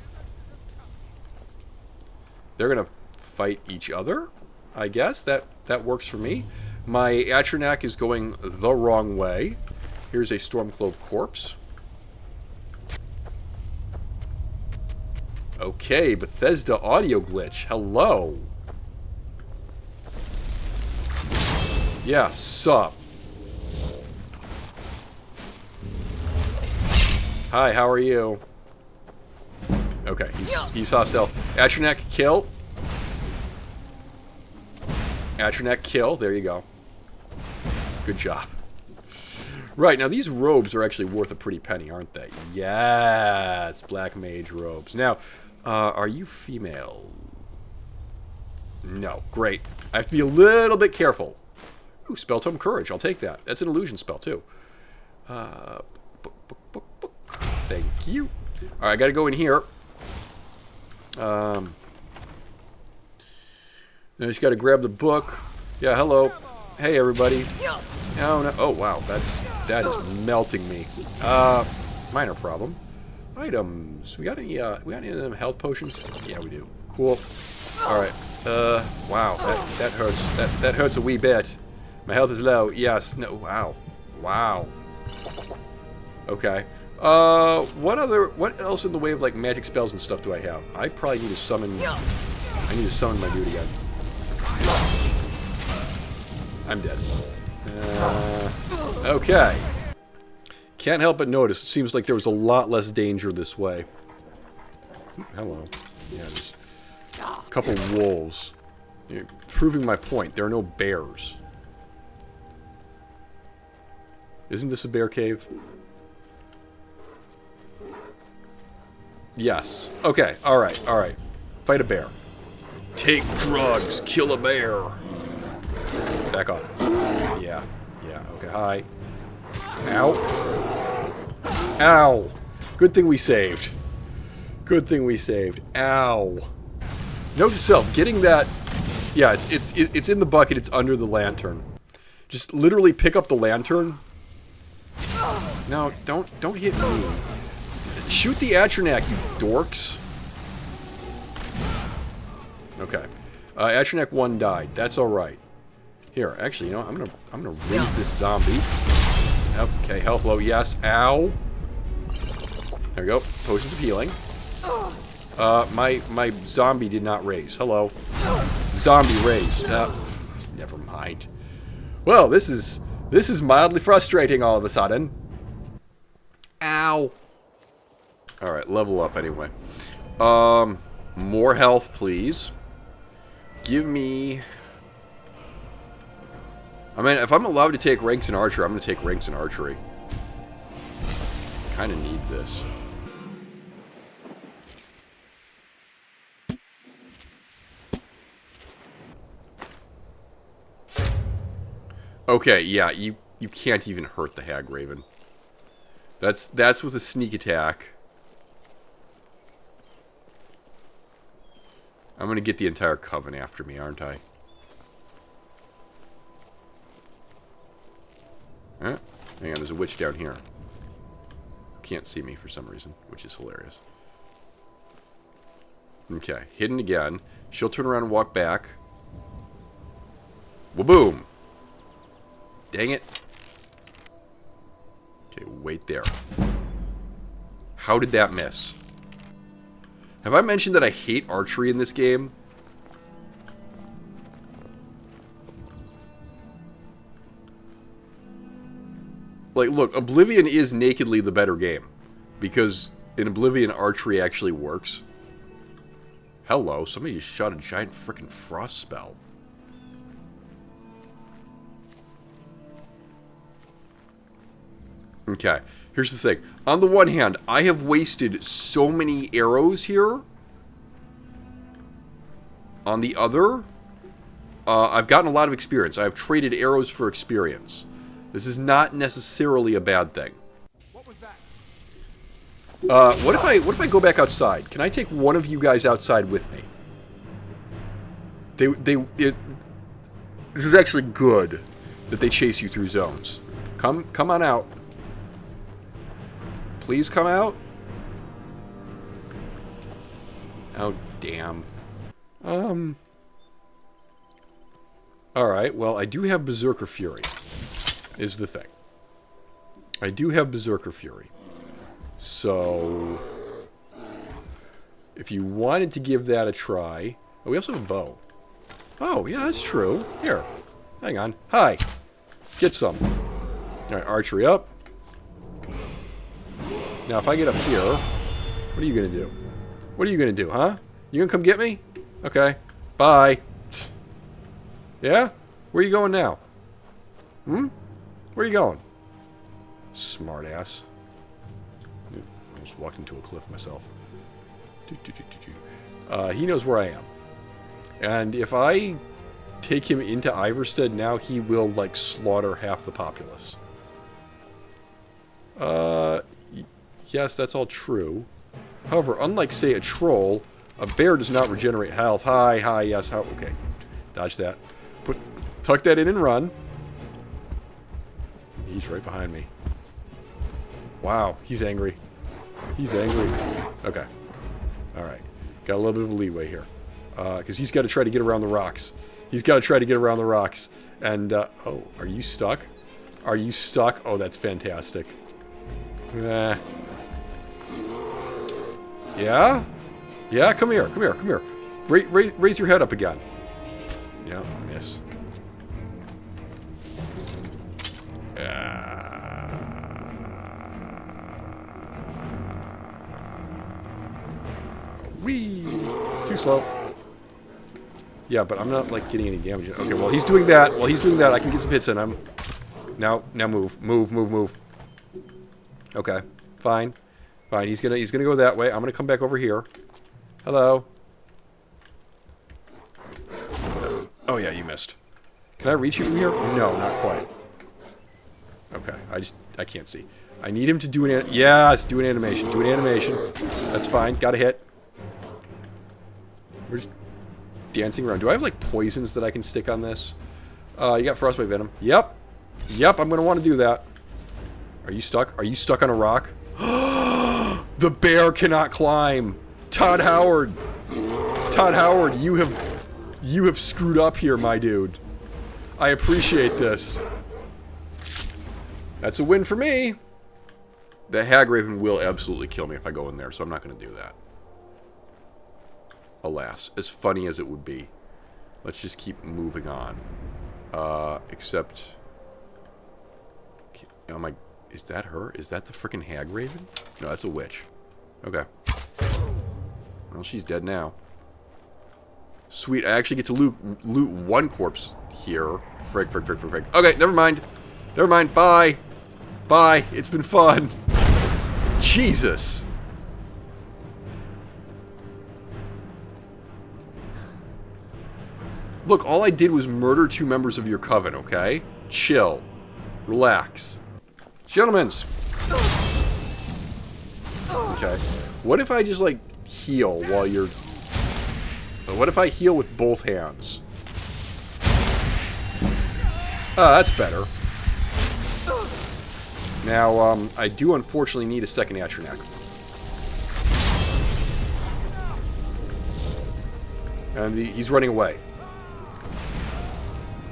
They're going to fight each other, I guess. That works for me. My Atronach is going the wrong way. Here's a Stormcloak corpse. Okay, Bethesda audio glitch. Hello. Yeah, sup. Hi, how are you? Okay, he's hostile. Atronach kill. Atronach kill. There you go. Good job. Right, now these robes are actually worth a pretty penny, aren't they? Yes, black mage robes. Now, are you female? No, great. I have to be a little bit careful. Ooh, spell tome courage, I'll take that. That's an illusion spell, too. Thank you. Alright, I gotta go in here. I just gotta grab the book. Yeah, hello. Hey, everybody. Oh, no. Oh, wow. That is melting me. Minor problem. Items. We got any of them health potions? Yeah, we do. Cool. Alright. Wow. That hurts. That hurts a wee bit. My health is low. Yes. No. Wow. Wow. Okay. What else in the way of, like, magic spells and stuff do I have? I probably need to summon... I need to summon my dude again. I'm dead. Okay. Can't help but notice, it seems like there was a lot less danger this way. Hello. Yeah, there's a couple wolves. You're proving my point. There are no bears. Isn't this a bear cave? Yes. Okay. Alright. Alright. Fight a bear. Take drugs. Kill a bear. Back off. Yeah. Yeah. Okay. Hi. Ow. Ow. Good thing we saved. Good thing we saved. Ow. Note to self. Getting that... Yeah, it's in the bucket. It's under the lantern. Just literally pick up the lantern. No, don't hit me. Shoot the Atronak, you dorks. Okay. Atronak 1 died. That's alright. Here, actually, you know, I'm gonna raise this zombie. Okay, health low, yes. Ow. There we go. Potions of healing. My zombie did not raise. Hello. Zombie raise. Never mind. Well, this is mildly frustrating all of a sudden. Ow. Alright, level up anyway. More health, please. Give me... I mean, if I'm allowed to take ranks in archery, I'm going to take ranks in archery. Kind of need this. Okay, yeah, you can't even hurt the Hag Raven. That's with a sneak attack. I'm gonna get the entire coven after me, aren't I? Hang on, there's a witch down here. Can't see me for some reason, which is hilarious. Okay, hidden again. She'll turn around and walk back. Waboom! Dang it. Okay, wait there. How did that miss? Have I mentioned that I hate archery in this game? Like, look, Oblivion is nakedly the better game. Because in Oblivion, archery actually works. Hello, somebody just shot a giant frickin' frost spell. Okay, here's the thing. On the one hand, I have wasted so many arrows here. On the other, I've gotten a lot of experience. I have traded arrows for experience. This is not necessarily a bad thing. What was that? What if I go back outside? Can I take one of you guys outside with me? This is actually good that they chase you through zones. Come on out. Please come out. Oh, damn. Alright, well, I do have Berserker Fury, is the thing. I do have Berserker Fury. So, if you wanted to give that a try... Oh, we also have a bow. Oh, yeah, that's true. Here. Hang on. Hi. Get some. Alright, archery up. Now, if I get up here, what are you going to do? What are you going to do, huh? You going to come get me? Okay. Bye. Yeah? Where are you going now? Hmm? Where are you going? Smart ass. Almost walked into a cliff myself. He knows where I am. And if I take him into Iverstead now, he will, like, slaughter half the populace. Yes, that's all true. However, unlike, say, a troll, a bear does not regenerate health. Hi, yes, how... Okay. Dodge that. Tuck that in and run. He's right behind me. Wow, he's angry. He's angry. Okay. Alright. Got a little bit of a leeway here. Because he's got to try to get around the rocks. He's got to try to get around the rocks. And, oh, are you stuck? Are you stuck? Oh, that's fantastic. Yeah? Yeah, come here. Raise your head up again. Yeah, miss. Whee! Too slow. Yeah, but I'm not, like, getting any damage. Okay, while he's doing that, I can get some hits in him. Now move. Okay, fine. He's gonna go that way. I'm gonna come back over here. Hello. Oh yeah, you missed. Can I reach you from here? No, not quite. Okay, I can't see. I need him to do an yes, do an animation. Do an animation. That's fine. Got a hit. We're just dancing around. Do I have, like, poisons that I can stick on this? You got frostbite venom. Yep, I'm gonna want to do that. Are you stuck? Are you stuck on a rock? The bear cannot climb. Todd Howard, you have screwed up here, my dude. I appreciate this. That's a win for me. The Hag Raven will absolutely kill me if I go in there, so I'm not going to do that. Alas, as funny as it would be. Let's just keep moving on. Except... Oh my... Is that her? Is that the frickin' Hag Raven? No, that's a witch. Okay. Well, she's dead now. Sweet, I actually get to loot one corpse here. Frick. Okay, never mind. Bye. It's been fun. Jesus. Look, all I did was murder 2 members of your coven, okay? Chill. Relax. Gentlemen's. Okay. What if I just, like, heal while you're... What if I heal with both hands? That's better. Now, I do unfortunately need a second Atronek. And he's running away.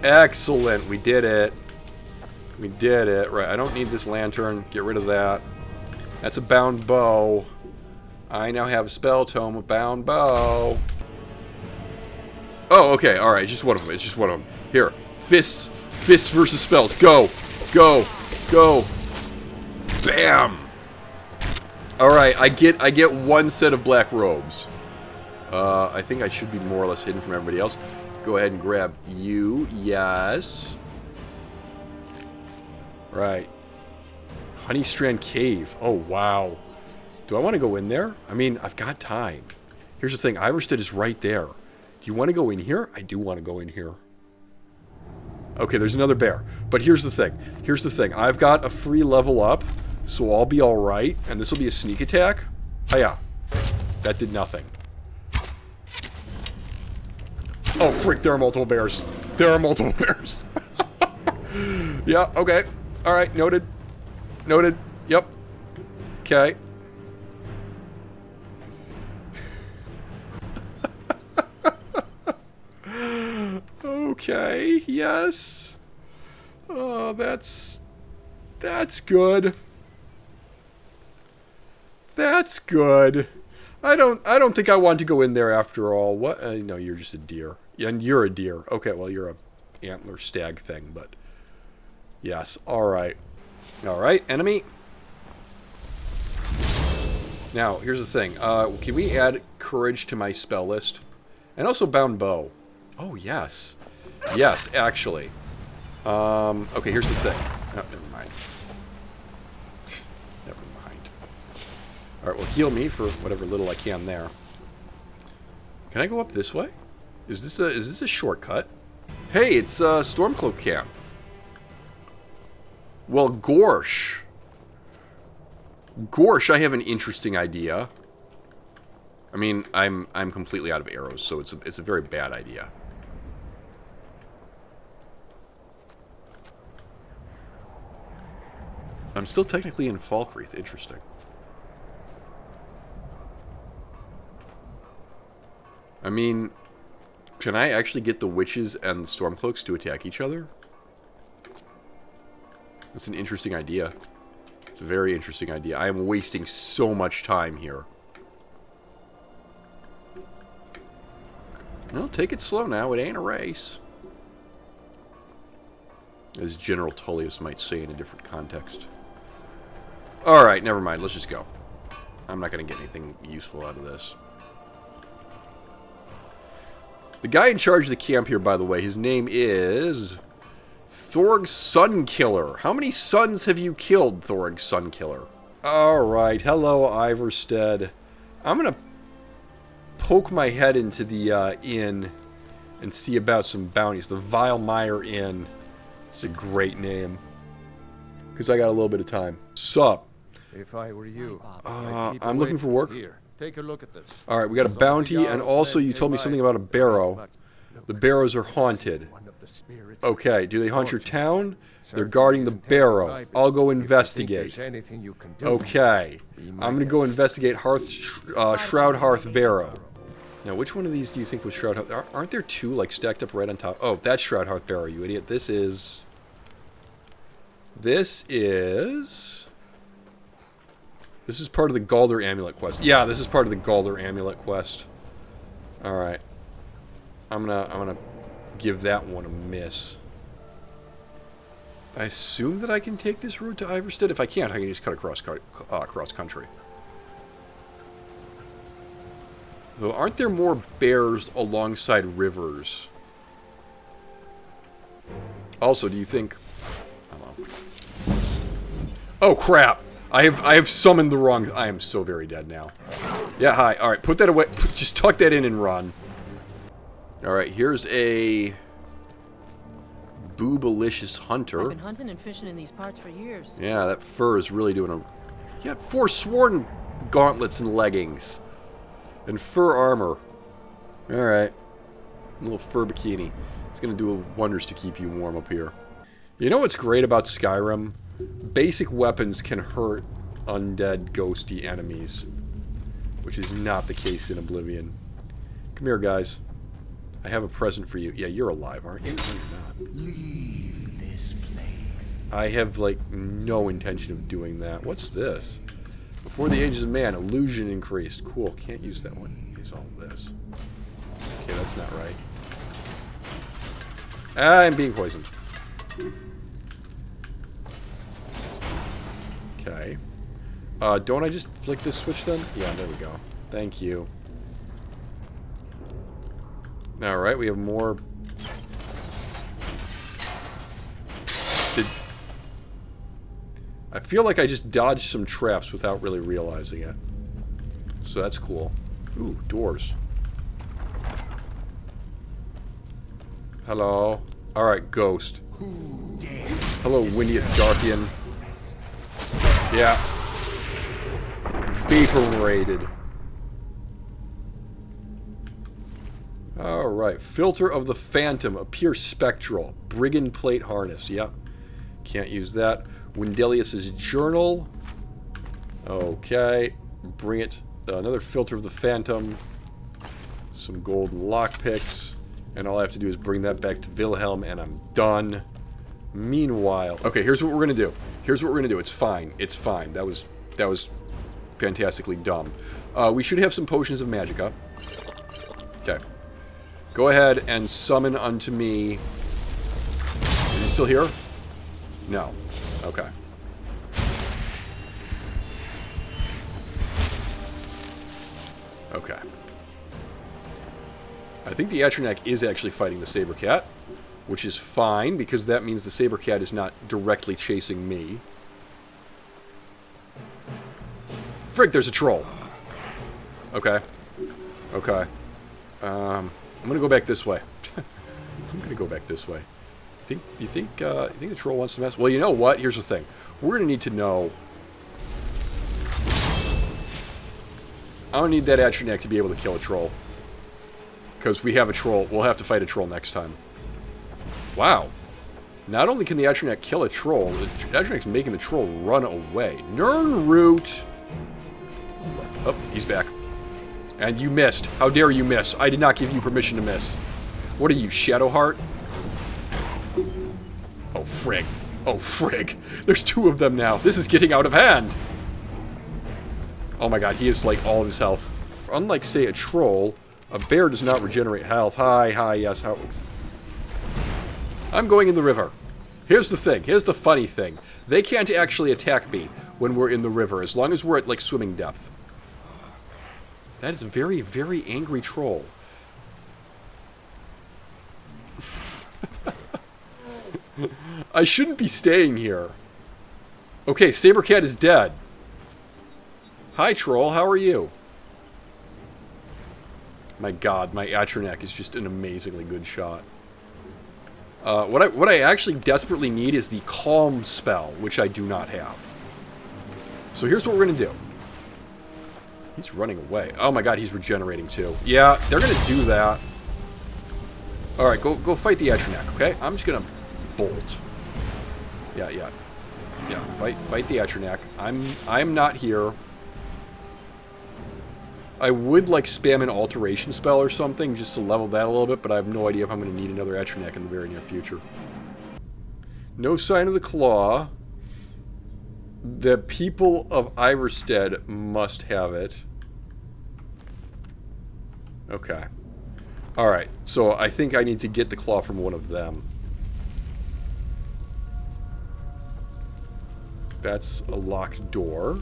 Excellent, we did it. Right, I don't need this lantern. Get rid of that. That's a bound bow. I now have a spell tome of bound bow. Oh, okay, alright, it's just one of them. Here, fists versus spells. Go. Bam! Alright, I get one set of black robes. I think I should be more or less hidden from everybody else. Go ahead and grab you. Yes. Right. Honeystrand Cave. Oh, wow. Do I want to go in there? I mean, I've got time. Here's the thing. Iverstead is right there. Do you want to go in here? I do want to go in here. Okay, there's another bear. But here's the thing. I've got a free level up, so I'll be alright. And this will be a sneak attack. Hiya. That did nothing. Oh, frick, there are multiple bears. Yeah, okay. Alright, noted. Yep. Okay. Okay, yes. Oh, that's good. That's good. I don't think I want to go in there after all. What? No, you're just a deer. And you're a deer. Okay, well, you're a antler stag thing, but yes. All right, enemy. Now, here's the thing. Can we add courage to my spell list? And also bound bow. Oh, yes. Yes, actually. Okay, here's the thing. Oh, never mind. Alright, well, heal me for whatever little I can there. Can I go up this way? Is this a shortcut? Hey, it's Stormcloak Camp. Well, Gorsh. Gorsh, I have an interesting idea. I mean, I'm completely out of arrows, so it's a very bad idea. I'm still technically in Falkreath. Interesting. I mean, can I actually get the witches and the Stormcloaks to attack each other? That's an interesting idea. It's a very interesting idea. I am wasting so much time here. Well, take it slow now. It ain't a race. As General Tullius might say in a different context. Alright, never mind. Let's just go. I'm not going to get anything useful out of this. The guy in charge of the camp here, by the way, his name is Thorg Sunkiller. How many sons have you killed, Thorg Sunkiller? Alright, hello, Iverstead. I'm going to poke my head into the inn and see about some bounties. The Vilemire Inn. It's a great name. Because I got a little bit of time. Sup? If I were you, I'm looking for work. Here, take a look at this. Alright, we got a bounty, and also you told me something about a barrow. The barrows are haunted. Okay, do they haunt your town? They're guarding the barrow. I'll go investigate. Okay, I'm going to go investigate Shroud Hearth Barrow. Now, which one of these do you think was Shroud Hearth? Aren't there two, like, stacked up right on top? Oh, that's Shroud Hearth Barrow, you idiot. This is... This is part of the Galder Amulet quest. Yeah, this is part of the Galder Amulet quest. Alright. I'm gonna give that one a miss. I assume that I can take this route to Iverstead. If I can't, I can just cut across country. Though, aren't there more bears alongside rivers? Also, do you think... Oh, crap! I have summoned the wrong... I am so very dead now. Yeah, hi. Alright, put that away. Just tuck that in and run. Alright, here's a... Boobalicious hunter. I've been hunting and fishing in these parts for years. Yeah, that fur is really doing a... You got Forsworn gauntlets and leggings. And fur armor. Alright. A little fur bikini. It's going to do wonders to keep you warm up here. You know what's great about Skyrim? Basic weapons can hurt undead, ghosty enemies. Which is not the case in Oblivion. Come here, guys. I have a present for you. Yeah, you're alive, aren't you? No, you're not. Leave this place. I have, like, no intention of doing that. What's this? Before the ages of man, illusion increased. Cool, can't use that one. Use all of this. Okay, that's not right. I'm being poisoned. Okay. Don't I just flick this switch then? Yeah, there we go. Thank you. Alright, we have more... I feel like I just dodged some traps without really realizing it. So that's cool. Ooh, doors. Hello. Alright, ghost. Hello, Windieth Darthian. Yeah. Vaporated. Alright. Filter of the Phantom. Appear spectral. Brigand plate harness. Yep. Can't use that. Wendelius's journal. Okay. Bring it. Another filter of the Phantom. Some golden lockpicks. And all I have to do is bring that back to Wilhelm and I'm done. Meanwhile... Okay, here's what we're going to do. Here's what we're going to do. It's fine. It's fine. That was fantastically dumb. We should have some potions of magicka. Okay. Go ahead and summon unto me... Is he still here? No. Okay. Okay. I think the Atronach is actually fighting the Saber Cat, which is fine, because that means the Saber Cat is not directly chasing me. Frick, there's a troll. Okay. Okay. I'm gonna go back this way. I'm gonna go back this way. You think the troll wants to mess? Well, you know what? Here's the thing. We're gonna need to know. I don't need that Atronek to be able to kill a troll. Because we have a troll. We'll have to fight a troll next time. Wow. Not only can the Atronek kill a troll, the Atronek's making the troll run away. Nernroot! Oh, he's back. And you missed. How dare you miss? I did not give you permission to miss. What are you, Shadowheart? Oh, frig. Oh, frig. There's 2 of them now. This is getting out of hand. Oh my god, he is like all of his health. Unlike, say, a troll, a bear does not regenerate health. Hi, yes, how... I'm going in the river. Here's the thing. Here's the funny thing. They can't actually attack me when we're in the river, as long as we're at, like, swimming depth. That is a very, very angry troll. I shouldn't be staying here. Okay, Sabercat is dead. Hi, troll. How are you? My god, my Atronek is just an amazingly good shot. What I actually desperately need is the Calm spell, which I do not have. So here's what we're going to do. He's running away. Oh my god, he's regenerating too. Yeah, they're going to do that. Alright, go fight the Atronek, okay? I'm just going to bolt. Yeah, fight the Atronek. I'm not here. I would like spam an alteration spell or something just to level that a little bit, but I have no idea if I'm going to need another Atronek in the very near future. No sign of the claw. The people of Iverstead must have it. Okay. Alright, so I think I need to get the claw from one of them. That's a locked door,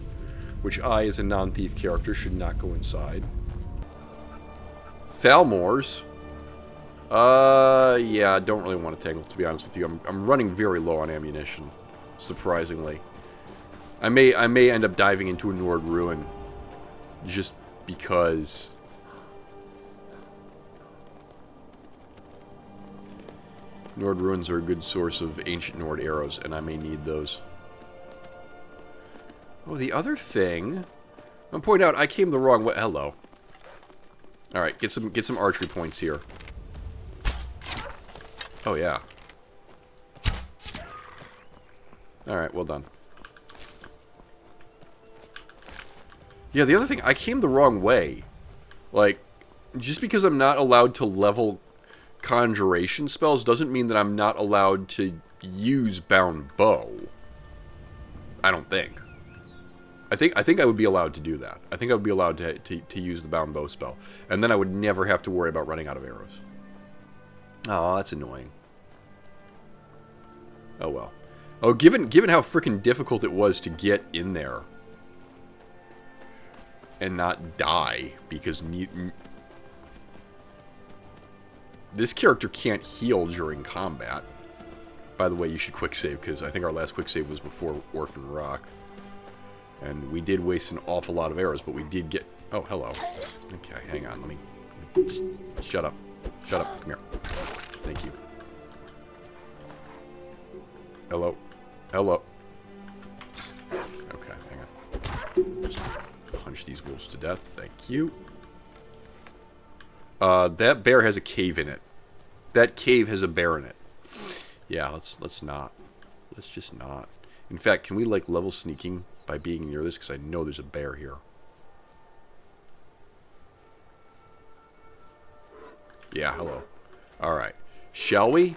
which I, as a non-thief character, should not go inside. Thalmors? Yeah, I don't really want to tangle, to be honest with you. I'm running very low on ammunition, surprisingly. I may end up diving into a Nord Ruin, just because... Nord Ruins are a good source of ancient Nord arrows, and I may need those. Oh, the other thing... I'm gonna point out, I came the wrong way. Hello. Alright, get some archery points here. Oh, yeah. Alright, well done. Yeah, the other thing, I came the wrong way. Like, just because I'm not allowed to level conjuration spells doesn't mean that I'm not allowed to use bound bow. I don't think. I think I would be allowed to do that. I think I would be allowed to use the bound bow spell. And then I would never have to worry about running out of arrows. Oh, that's annoying. Oh, well. Oh, given how freaking difficult it was to get in there and not die, because this character can't heal during combat. By the way, you should quick save, because I think our last quick save was before Orphan Rock. And we did waste an awful lot of arrows, but we did get... Oh, hello. Okay, hang on. Let me... Just shut up. Shut up. Come here. Thank you. Hello. Hello. Okay, hang on. Just punch these wolves to death. Thank you. That bear has a cave in it. That cave has a bear in it. Yeah, let's not. Let's just not. In fact, can we, like, level sneaking by being near this? Because I know there's a bear here. Yeah, hello. Alright. Shall we?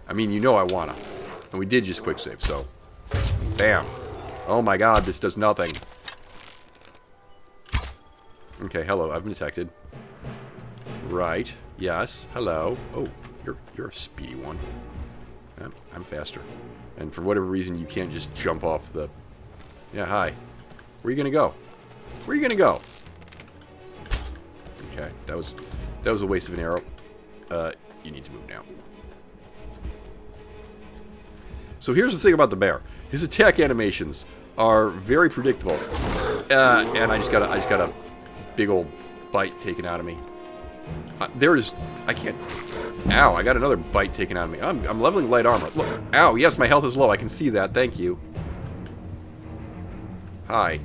I mean, you know I wanna. And we did just quick save, so... Bam. Oh my god, this does nothing. Okay, hello, I've been detected. Right. Yes. Hello. Oh, you're a speedy one. I'm faster. And for whatever reason, you can't just jump off the... Yeah, hi. Where are you gonna go? Where are you gonna go? Okay, that was a waste of an arrow. You need to move now. So here's the thing about the bear. His attack animations are very predictable. And I just got a big old bite taken out of me. I can't. Ow! I got another bite taken out of me. I'm leveling light armor. Look. Ow! Yes, my health is low. I can see that. Thank you. Hi.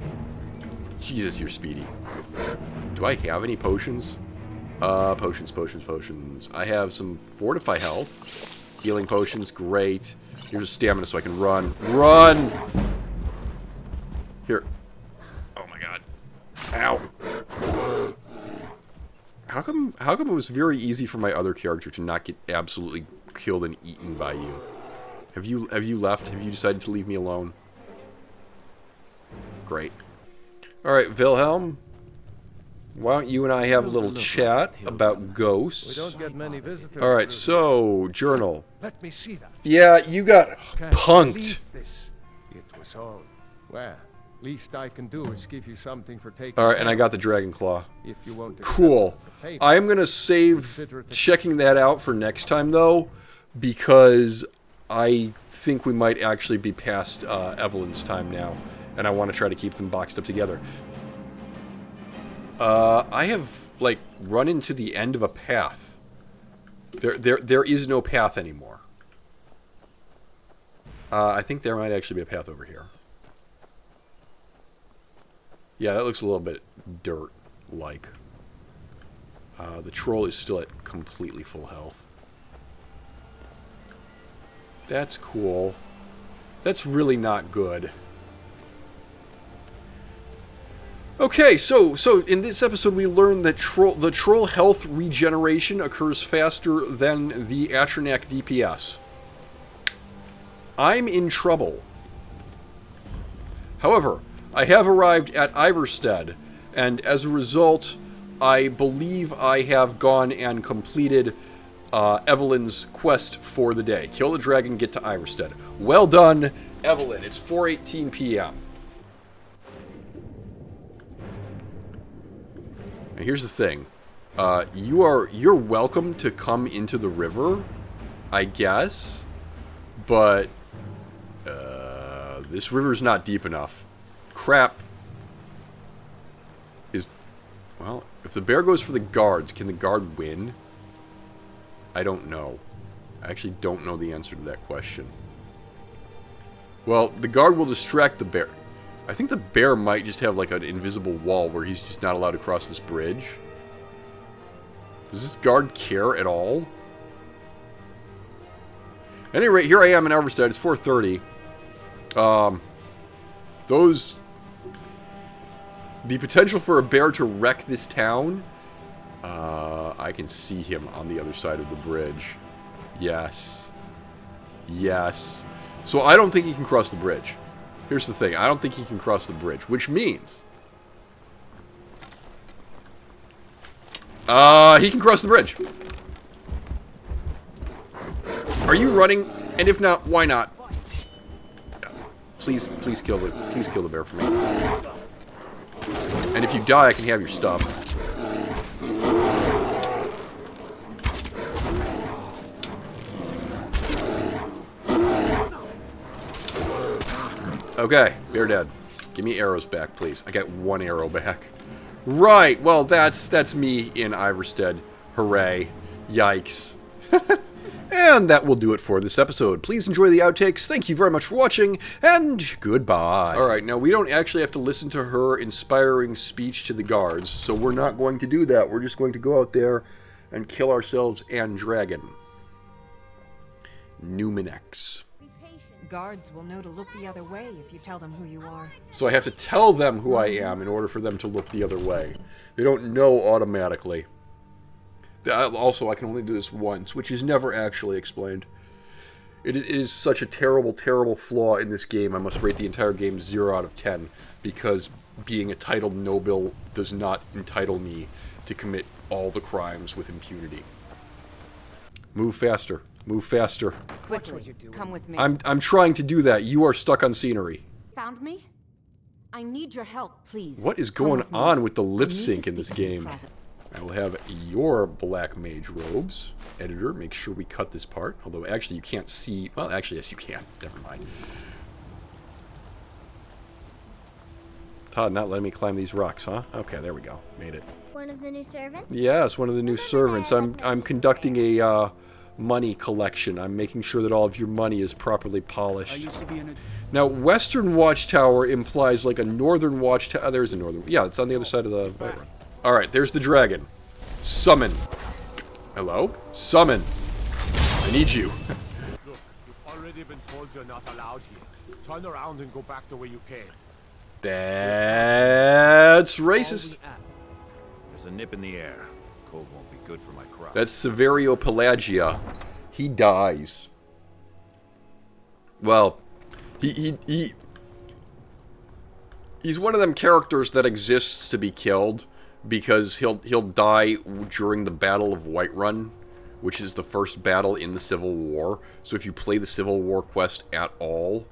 Jesus, you're speedy. Do I have any potions? Potions. I have some fortify health. Healing potions. Great. Here's stamina so I can run. Run! Here. Oh my god. Ow. How come it was very easy for my other character to not get absolutely killed and eaten by you? Have you left? Have you decided to leave me alone? Great. Alright, Wilhelm. Why don't you and I have a little chat about ghosts? We don't get many visitors. Alright, so, journal. Let me see that. Yeah, you got Can't punked. believe this. It was all. Well, least I can do is give you something for taking. Alright, and I got the Dragon Claw. If you won't accept Cool. it as a payment, I'm going to save checking that out for next time, though, because I think we might actually be past Evelyn's time now, and I want to try to keep them boxed up together. I have, like, run into the end of a path. There is no path anymore. I think there might actually be a path over here. Yeah, that looks a little bit dirt-like. The troll is still at completely full health. That's cool. That's really not good. Okay, so in this episode we learned that the troll health regeneration occurs faster than the Atronach DPS. I'm in trouble. However, I have arrived at Iverstead, and as a result, I believe I have gone and completed Evelyn's quest for the day. Kill the dragon, get to Iverstead. Well done, Evelyn. It's 4:18 p.m. And here's the thing. You're welcome to come into the river, I guess, but this river's not deep enough. Crap. Well, if the bear goes for the guards, can the guard win? I don't know. I actually don't know the answer to that question. Well, the guard will distract the bear. I think the bear might just have like an invisible wall where he's just not allowed to cross this bridge. Does this guard care at all? At any rate, here I am in Iverstead. It's 4:30. The potential for a bear to wreck this town, I can see him on the other side of the bridge. Yes. Yes. So I don't think he can cross the bridge. Here's the thing. I don't think he can cross the bridge, which means he can cross the bridge. Are you running? And if not, why not? Please kill the bear for me. And if you die, I can have your stuff. Okay, bear dead. Give me arrows back, please. I got one arrow back. Right, well, that's me in Iverstead. Hooray. Yikes. And that will do it for this episode. Please enjoy the outtakes. Thank you very much for watching, and goodbye. Alright, now we don't actually have to listen to her inspiring speech to the guards, so we're not going to do that. We're just going to go out there and kill ourselves and dragon. Numinex. Guards will know to look the other way if you tell them who you are. So I have to tell them who I am in order for them to look the other way. They don't know automatically. Also, I can only do this once, which is never actually explained. It is such a terrible, terrible flaw in this game. I must rate the entire game 0 out of 10, because being a titled noble does not entitle me to commit all the crimes with impunity. Move faster. Move faster. Quickly, come with me. I'm trying to do that. You are stuck on scenery. Found me? I need your help, please. What is going on with the lip sync in this game? I will have your black mage robes. Editor, make sure we cut this part. Although, actually, you can't see... Well, actually, yes, you can. Never mind. Todd not letting me climb these rocks, huh? Okay, there we go. Made it. One of the new servants? Yes, one of the new servants. I'm conducting a money collection. I'm making sure that all of your money is properly polished. Now, Western Watchtower implies like a Northern Watchtower. There's a Northern. Yeah, it's on the other side of the White Run. All right, there's the dragon. Summon. Hello? Summon. I need you. Look, you've already been told you're not allowed here. Turn around and go back the way you came. That's racist. There's a nip in the air. Cold won't be good for my crop. That's Severio Pelagia. He dies. Well, he's one of them characters that exists to be killed because he'll die during the Battle of Whiterun, which is the first battle in the Civil War. So if you play the Civil War quest at all...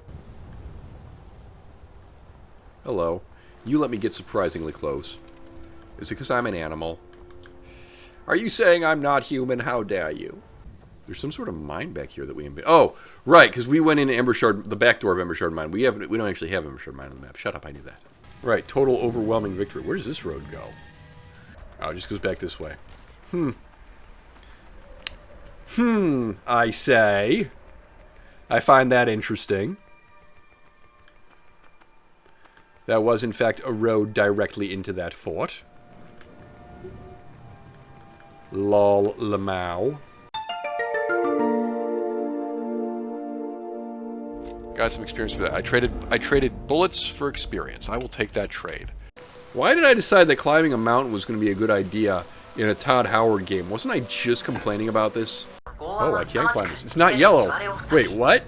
Hello. You let me get surprisingly close. Is it because I'm an animal? Are you saying I'm not human? How dare you? There's some sort of mine back here that we... Oh, right, because we went into Embershard, the back door of Embershard Mine. We don't actually have Embershard Mine on the map. Shut up, I knew that. Right, total overwhelming victory. Where does this road go? Oh, it just goes back this way. I say. I find that interesting. That was, in fact, a road directly into that fort. Lol Lamau. Got some experience for that. I traded bullets for experience. I will take that trade. Why did I decide that climbing a mountain was going to be a good idea in a Todd Howard game? Wasn't I just complaining about this? Oh, I can't climb this. It's not yellow. Wait, what?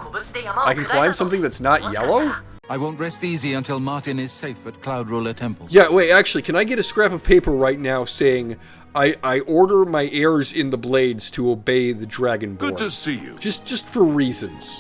I can climb something that's not yellow? I won't rest easy until Martin is safe at Cloud Ruler Temple. Yeah, wait, actually, can I get a scrap of paper right now saying I order my heirs in the blades to obey the Dragonborn? Good to see you. Just for reasons.